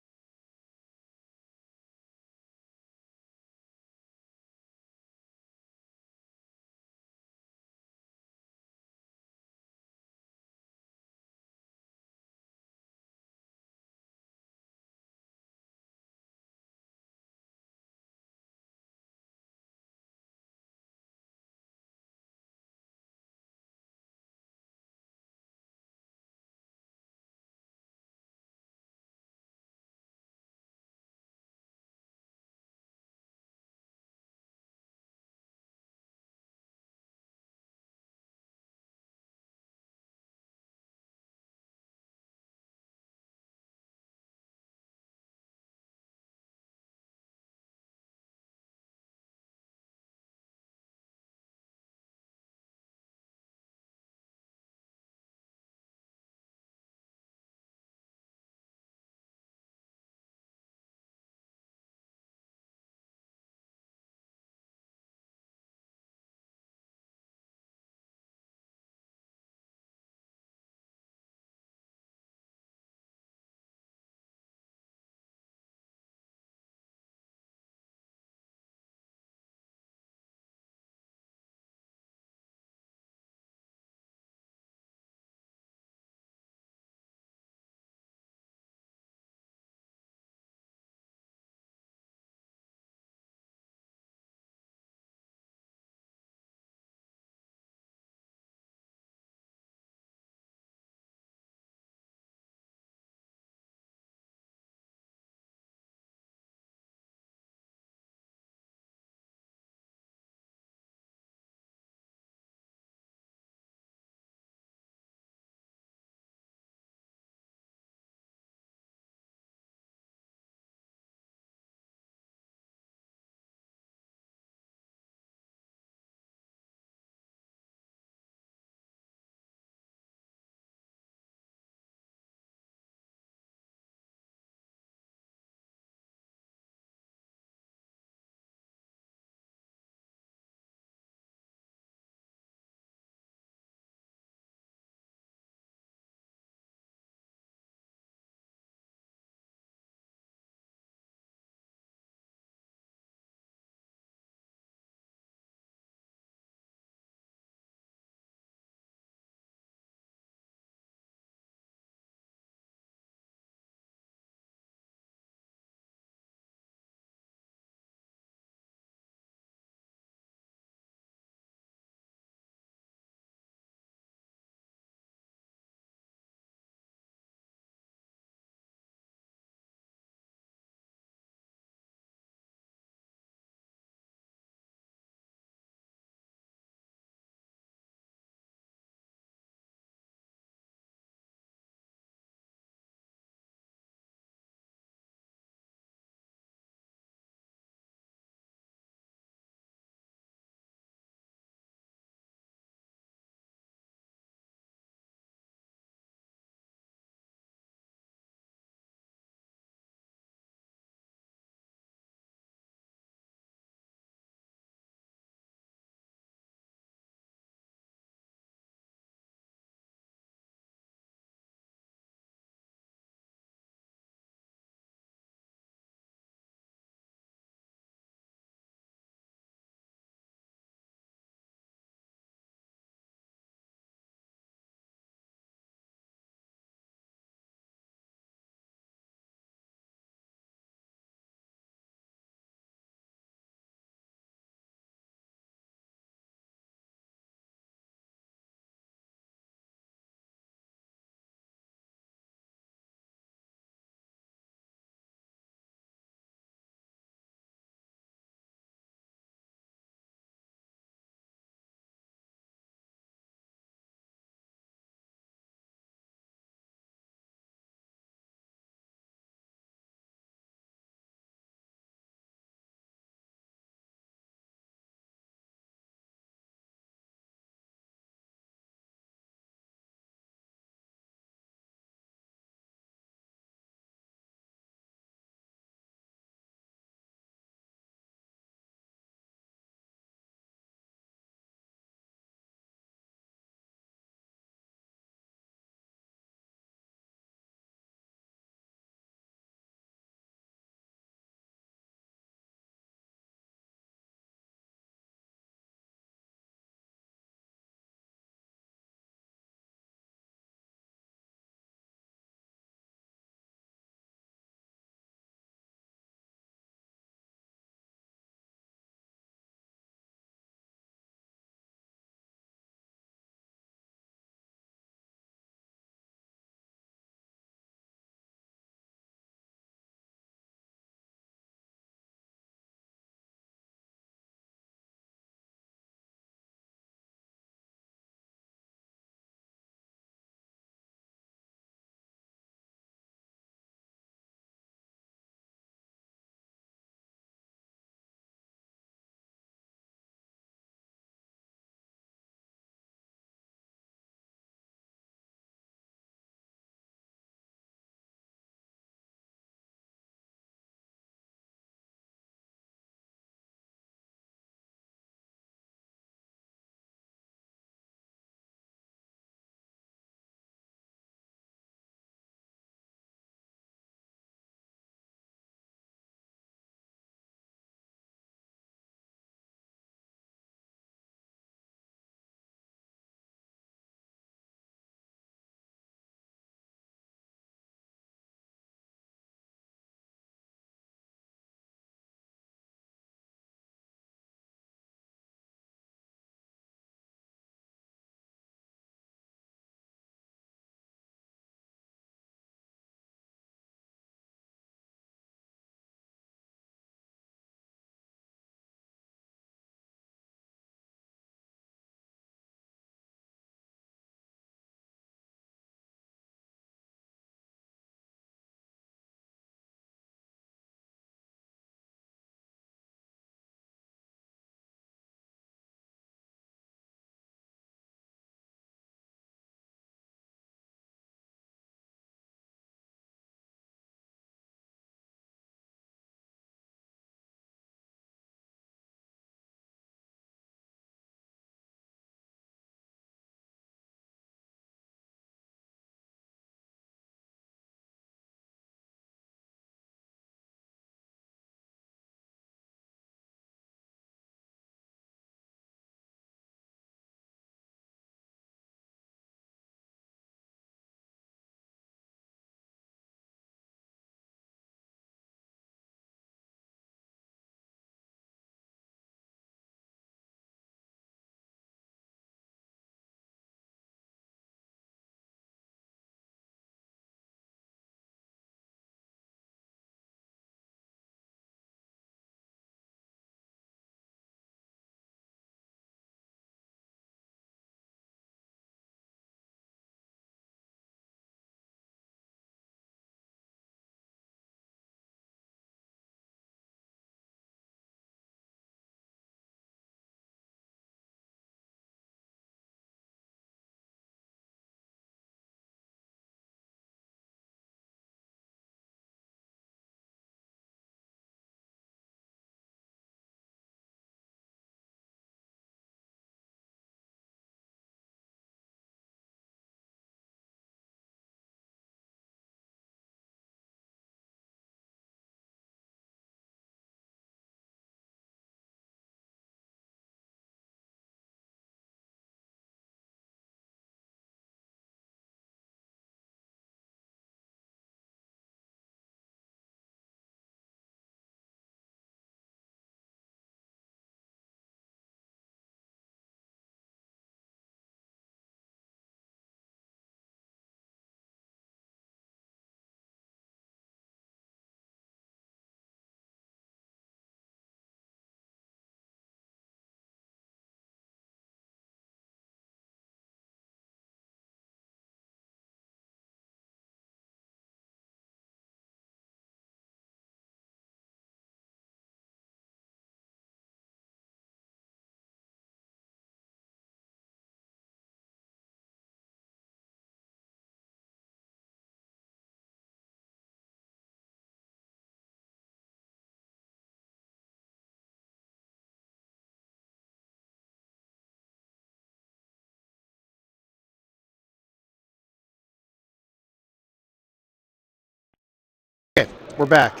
We're back.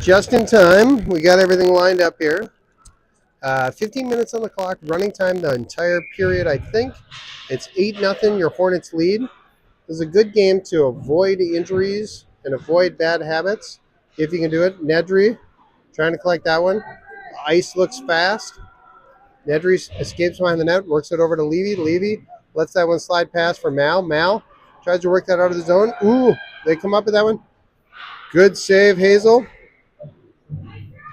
Just in time. We got everything lined up here. 15 minutes on the clock. Running time the entire period, I think. It's 8-0. Your Hornets lead. This is a good game to avoid injuries and avoid bad habits. If you can do it. Nedry trying to collect that one. Ice looks fast. Nedry escapes behind the net. Works it over to Levy. Levy lets that one slide past for Mal. Mal tries to work that out of the zone. Ooh, they come up with that one. Good save, Hazel.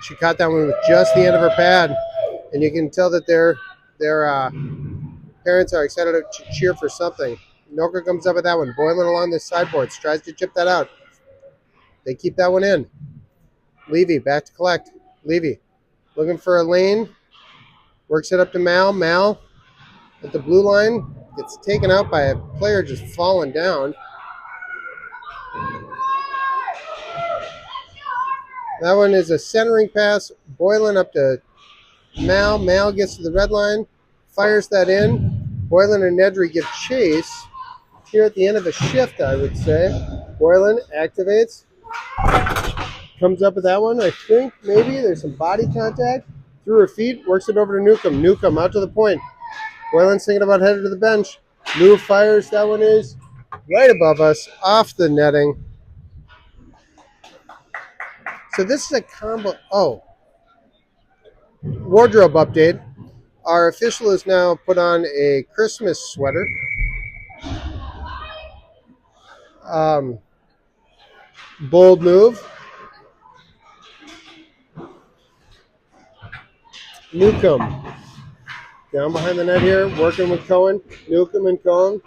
She caught that one with just the end of her pad. And you can tell that their parents are excited to cheer for something. Noka comes up with that one. Boylan along the sideboards. Tries to chip that out. They keep that one in. Levy back to collect. Levy looking for a lane. Works it up to Mal. Mal at the blue line. Gets taken out by a player just falling down. That one is a centering pass. Boylan up to Mal. Mal gets to the red line. Fires that in. Boylan and Nedry give chase. Here at the end of a shift, I would say. Boylan activates. Comes up with that one, I think. Maybe. There's some body contact. Through her feet. Works it over to Newcomb. Newcomb out to the point. Boylan's thinking about headed to the bench. Lou fires. That one is right above us. Off the netting. So this is a combo. Oh. Wardrobe update. Our official has now put on a Christmas sweater. Bold move. Newcomb down behind the net here, working with Cohen. Newcomb and Cohen.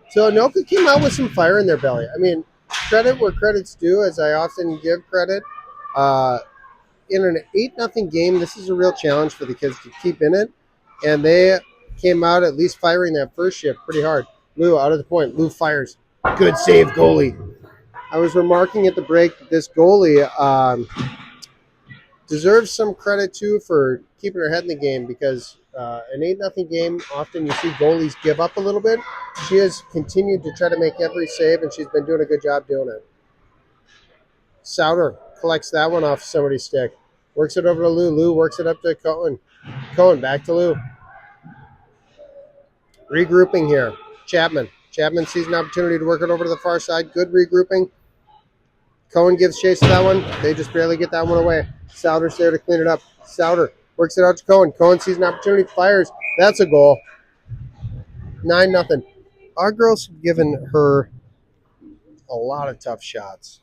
So Anoka came out with some fire in their belly. I mean, credit where credit's due, as I often give credit. In an 8-0 game, this is a real challenge for the kids to keep in it. And they came out at least firing that first shift pretty hard. Lou out of the point. Lou fires. Good save, goalie. I was remarking at the break that this goalie deserves some credit, too, for keeping her head in the game because an 8-0 game, often you see goalies give up a little bit. She has continued to try to make every save, and she's been doing a good job doing it. Souter collects that one off somebody's stick. Works it over to Lou. Lou works it up to Cohen. Cohen back to Lou. Regrouping here. Chapman. Chapman sees an opportunity to work it over to the far side. Good regrouping. Cohen gives chase to that one. They just barely get that one away. Souter's there to clean it up. Souter works it out to Cohen. Cohen sees an opportunity, fires. That's a goal. 9-0. Our girls have given her a lot of tough shots.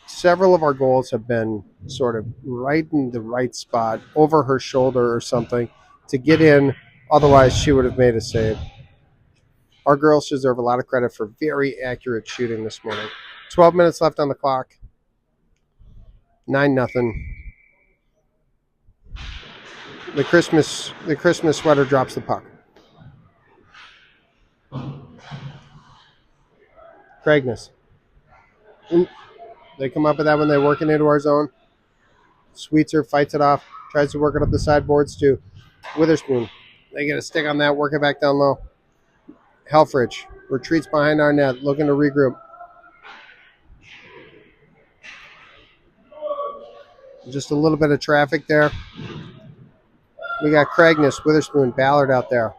Several of our goals have been sort of right in the right spot, over her shoulder or something, to get in. Otherwise, she would have made a save. Our girls deserve a lot of credit for very accurate shooting this morning. 12 minutes left on the clock. 9-0. The Christmas sweater drops the puck. Craigness. They come up with that when they're working into our zone. Sweetser fights it off. Tries to work it up the sideboards to Witherspoon. They get a stick on that, work it back down low. Helferich retreats behind our net, looking to regroup. Just a little bit of traffic there. We got Craigness, Witherspoon, Ballard out there.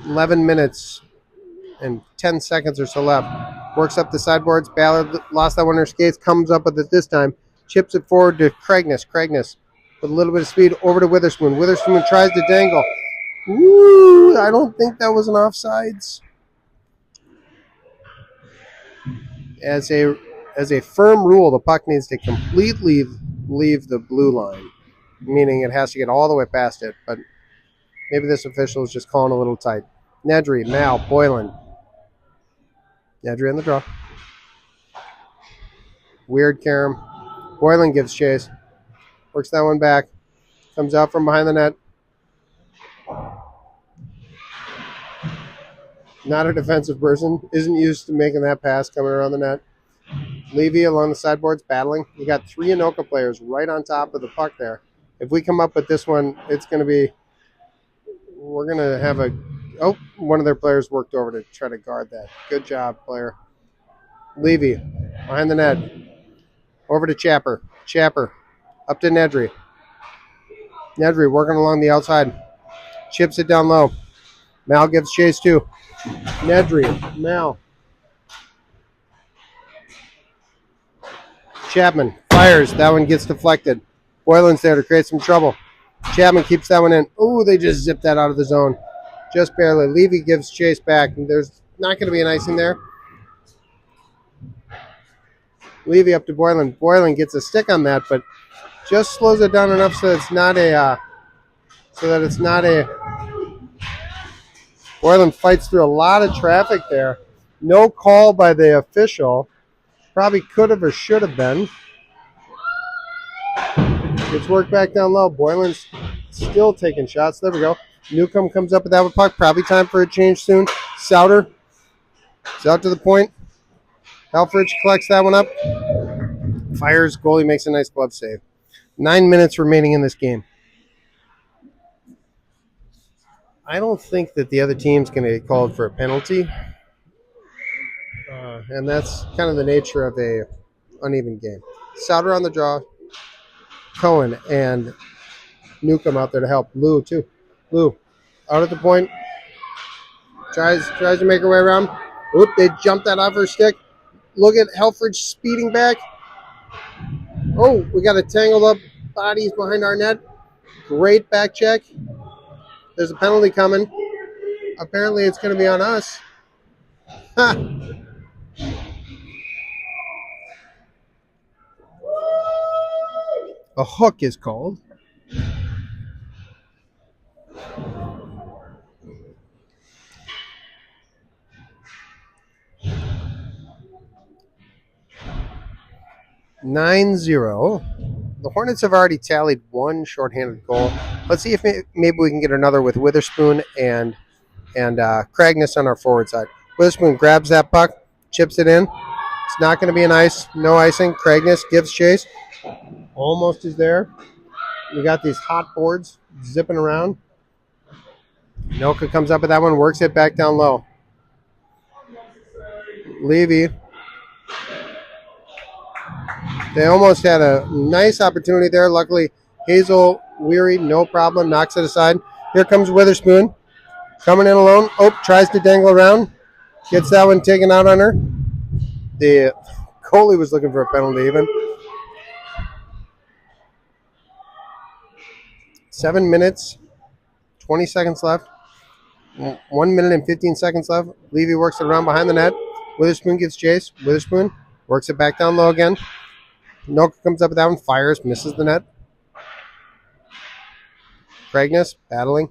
11 minutes and 10 seconds or so left. Works up the sideboards. Ballard lost that one in her skates. Comes up with it this time. Chips it forward to Craigness. Craigness with a little bit of speed over to Witherspoon. Witherspoon tries to dangle. Ooh, I don't think that was an offsides. As a firm rule, the puck needs to completely leave the blue line, meaning it has to get all the way past it. But maybe this official is just calling a little tight. Nedry, Mal, Boylan. Nedry on the draw. Weird Karam. Boylan gives chase. Works that one back. Comes out from behind the net. Not a defensive person. Isn't used to making that pass coming around the net. Levy along the sideboards battling. You got 3 Anoka players right on top of the puck there. If we come up with this one, it's going to be... We're going to have a... Oh, one of their players worked over to try to guard that. Good job, player. Levy behind the net. Over to Chapper. Chapper. Up to Nedry. Nedry working along the outside. Chips it down low. Mal gives chase too. Nedry. Mal. Chapman fires. That one gets deflected. Boylan's there to create some trouble. Chapman keeps that one in. Ooh, they just zipped that out of the zone. Just barely. Levy gives chase back. There's not going to be an icing there. Levy up to Boylan. Boylan gets a stick on that, but just slows it down enough so that it's not a. Boylan fights through a lot of traffic there. No call by the official. Probably could have or should have been. Gets worked back down low. Boylan's still taking shots. There we go. Newcomb comes up with that puck. Probably time for a change soon. Souter is out to the point. Helferich collects that one up. Fires. Goalie makes a nice glove save. 9 minutes remaining in this game. I don't think that the other team's going to get called for a penalty. And that's kind of the nature of a uneven game. Souter on the draw. Cohen and Newcomb out there to help. Lou, too. Lou, out at the point. Tries to make her way around. Oop, they jumped that off her stick. Look at Helferich speeding back. Oh, we got a tangled up bodies behind our net. Great back check. There's a penalty coming. Apparently it's going to be on us. Ha! A hook is called. (9-0). The Hornets have already tallied one shorthanded goal. Let's see if maybe we can get another with Witherspoon and Cragness on our forward side. Witherspoon grabs that puck, chips it in. It's not going to be an ice. No icing. Cragness gives chase. Almost is there. We got these hot boards zipping around. Noka comes up with that one, works it back down low. Levy. They almost had a nice opportunity there. Luckily, Hazel, weary, no problem, knocks it aside. Here comes Witherspoon. Coming in alone. Oh, tries to dangle around. Gets that one taken out on her. The goalie was looking for a penalty even. 7 minutes, 20 seconds left. 1 minute and 15 seconds left. Levy works it around behind the net. Witherspoon gets chase. Witherspoon works it back down low again. Noka comes up with that one, fires, misses the net. Cragness battling.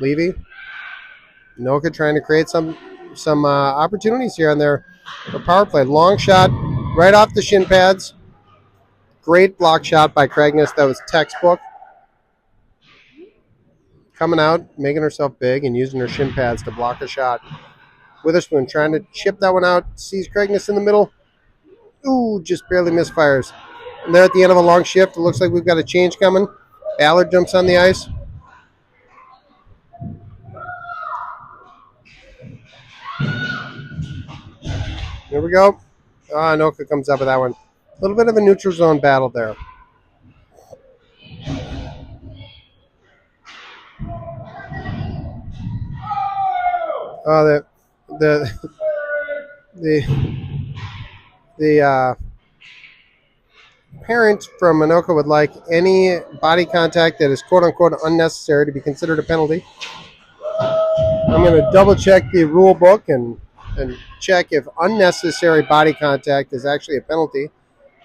Levy. Noka trying to create some opportunities here on their power play. Long shot right off the shin pads. Great block shot by Cragness. That was textbook. Coming out, making herself big, and using her shin pads to block a shot. Witherspoon trying to chip that one out. Sees Cragness in the middle. Ooh, just barely misfires. And they're at the end of a long shift. It looks like we've got a change coming. Ballard jumps on the ice. Here we go. Noka comes up with that one. A little bit of a neutral zone battle there. The parent from Anoka would like any body contact that is quote-unquote unnecessary to be considered a penalty. I'm going to double-check the rule book and check if unnecessary body contact is actually a penalty.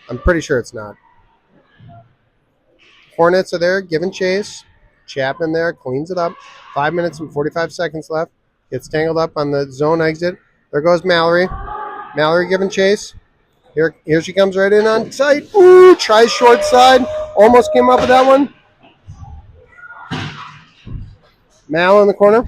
I'm pretty sure it's not. Hornets are there, giving chase. Chapman there, cleans it up. 5 minutes and 45 seconds left. Gets tangled up on the zone exit. There goes Mallory. Mallory giving chase. Here she comes right in on tight. Ooh, tries short side. Almost came up with that one. Mal in the corner.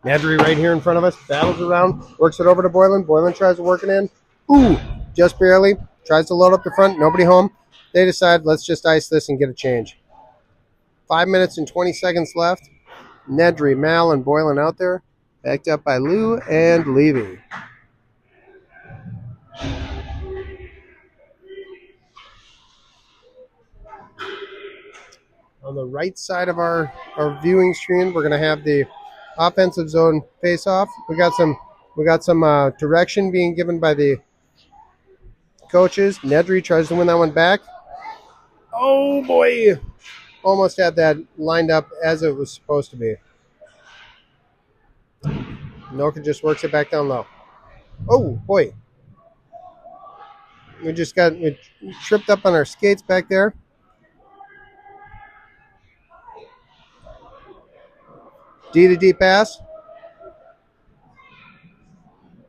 Nedry right here in front of us. Battles around. Works it over to Boylan. Boylan tries to work it in. Ooh, just barely. Tries to load up the front. Nobody home. They decide, let's just ice this and get a change. 5 minutes and 20 seconds left. Nedry, Mal, and Boylan out there. Backed up by Lou and Levy. On the right side of our viewing screen, we're going to have the offensive zone face-off. We got some direction being given by the coaches. Nedry tries to win that one back. Oh boy! Almost had that lined up as it was supposed to be. Noka just works it back down low. Oh boy! We tripped up on our skates back there. D to D pass.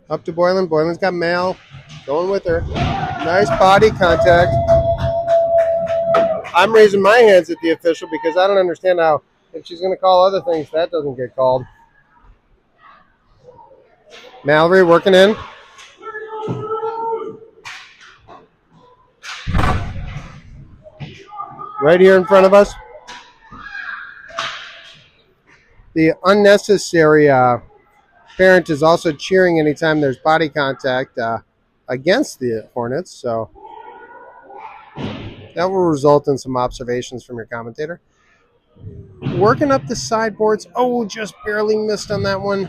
Up to Boylan. Boylan's got Mal. Going with her. Nice body contact. I'm raising my hands at the official because I don't understand how, if she's going to call other things, that doesn't get called. Mallory working in. Right here in front of us. The unnecessary parent is also cheering anytime there's body contact against the Hornets, so that will result in some observations from your commentator. Working up the sideboards. Oh, just barely missed on that one.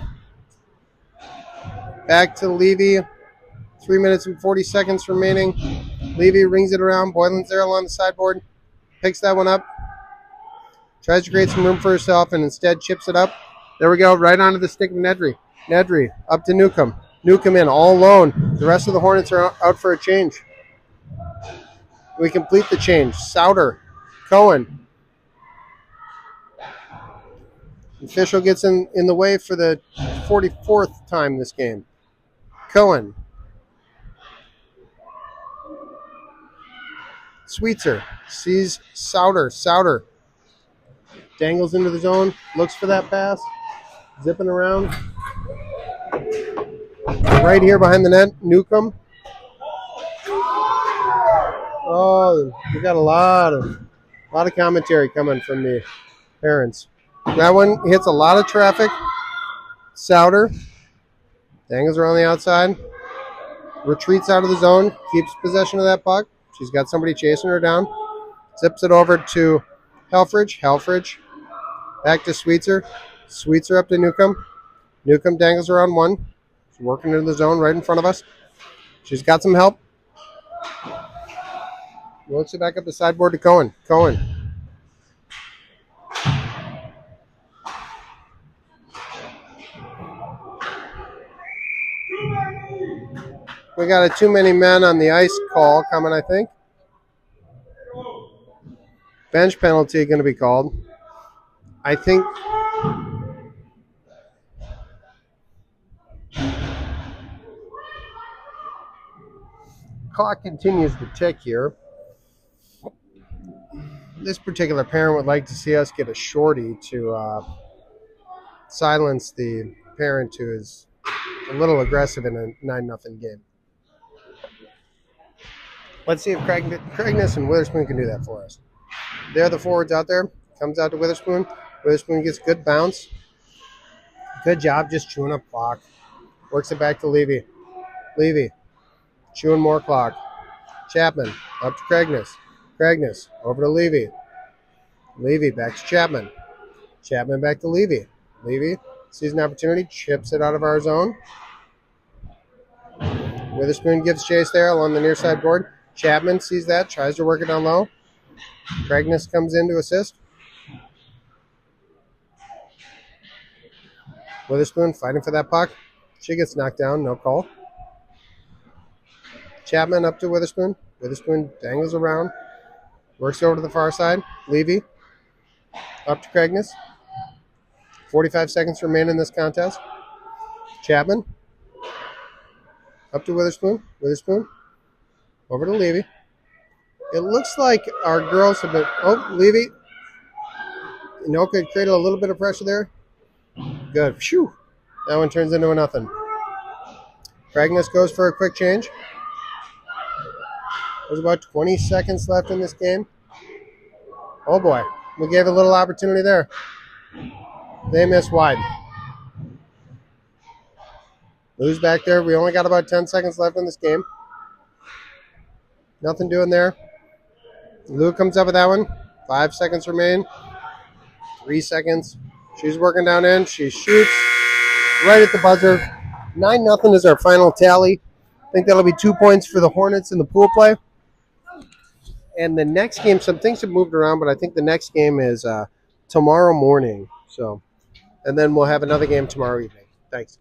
Back to Levy. 3 minutes and 40 seconds remaining. Levy rings it around. Boylan's there along the sideboard. Picks that one up. Tries to create some room for herself and instead chips it up. There we go. Right onto the stick of Nedry. Nedry up to Newcomb. Newcomb in all alone. The rest of the Hornets are out for a change. We complete the change. Souter. Cohen. Official gets in the way for the 44th time this game. Cohen. Sweetser sees Souter. Souter dangles into the zone. Looks for that pass. Zipping around. Right here behind the net, Newcomb. Oh, we got a lot of commentary coming from the parents. That one hits a lot of traffic. Souter dangles around the outside. Retreats out of the zone. Keeps possession of that puck. She's got somebody chasing her down. Zips it over to Helferich. Helferich back to Sweetser. Sweetser up to Newcomb. Newcomb dangles around one. She's working into the zone right in front of us. She's got some help. Works it back up the sideboard to Cohen. Cohen. We got a too many men on the ice call coming, I think. Bench penalty going to be called. I think. Clock continues to tick here. This particular parent would like to see us get a shorty to silence the parent who is a little aggressive in a 9-0 game. Let's see if Craigness and Witherspoon can do that for us. They're the forwards out there. Comes out to Witherspoon. Witherspoon gets good bounce. Good job just chewing up clock. Works it back to Levy. Levy. Chewing more clock. Chapman. Up to Craigness. Craigness. Over to Levy. Levy back to Chapman. Chapman back to Levy. Levy sees an opportunity. Chips it out of our zone. Witherspoon gives chase there along the near side board. Chapman sees that. Tries to work it down low. Craigness comes in to assist. Witherspoon fighting for that puck. She gets knocked down. No call. Chapman up to Witherspoon. Witherspoon dangles around. Works over to the far side. Levy. Up to Craigness. 45 seconds remain in this contest. Chapman. Up to Witherspoon. Witherspoon. Over to Levy. It looks like our girls have been... Oh, Levy. Inoka created a little bit of pressure there. Good. Phew. That one turns into a nothing. Craigness goes for a quick change. There's about 20 seconds left in this game. Oh, boy. We gave a little opportunity there. They missed wide. Lou's back there. We only got about 10 seconds left in this game. Nothing doing there. Lou comes up with that one. 5 seconds remain. 3 seconds. She's working down in. She shoots right at the buzzer. 9-0 is our final tally. I think that'll be 2 points for the Hornets in the pool play. And the next game, some things have moved around, but I think the next game is tomorrow morning. So, and then we'll have another game tomorrow evening. Thanks.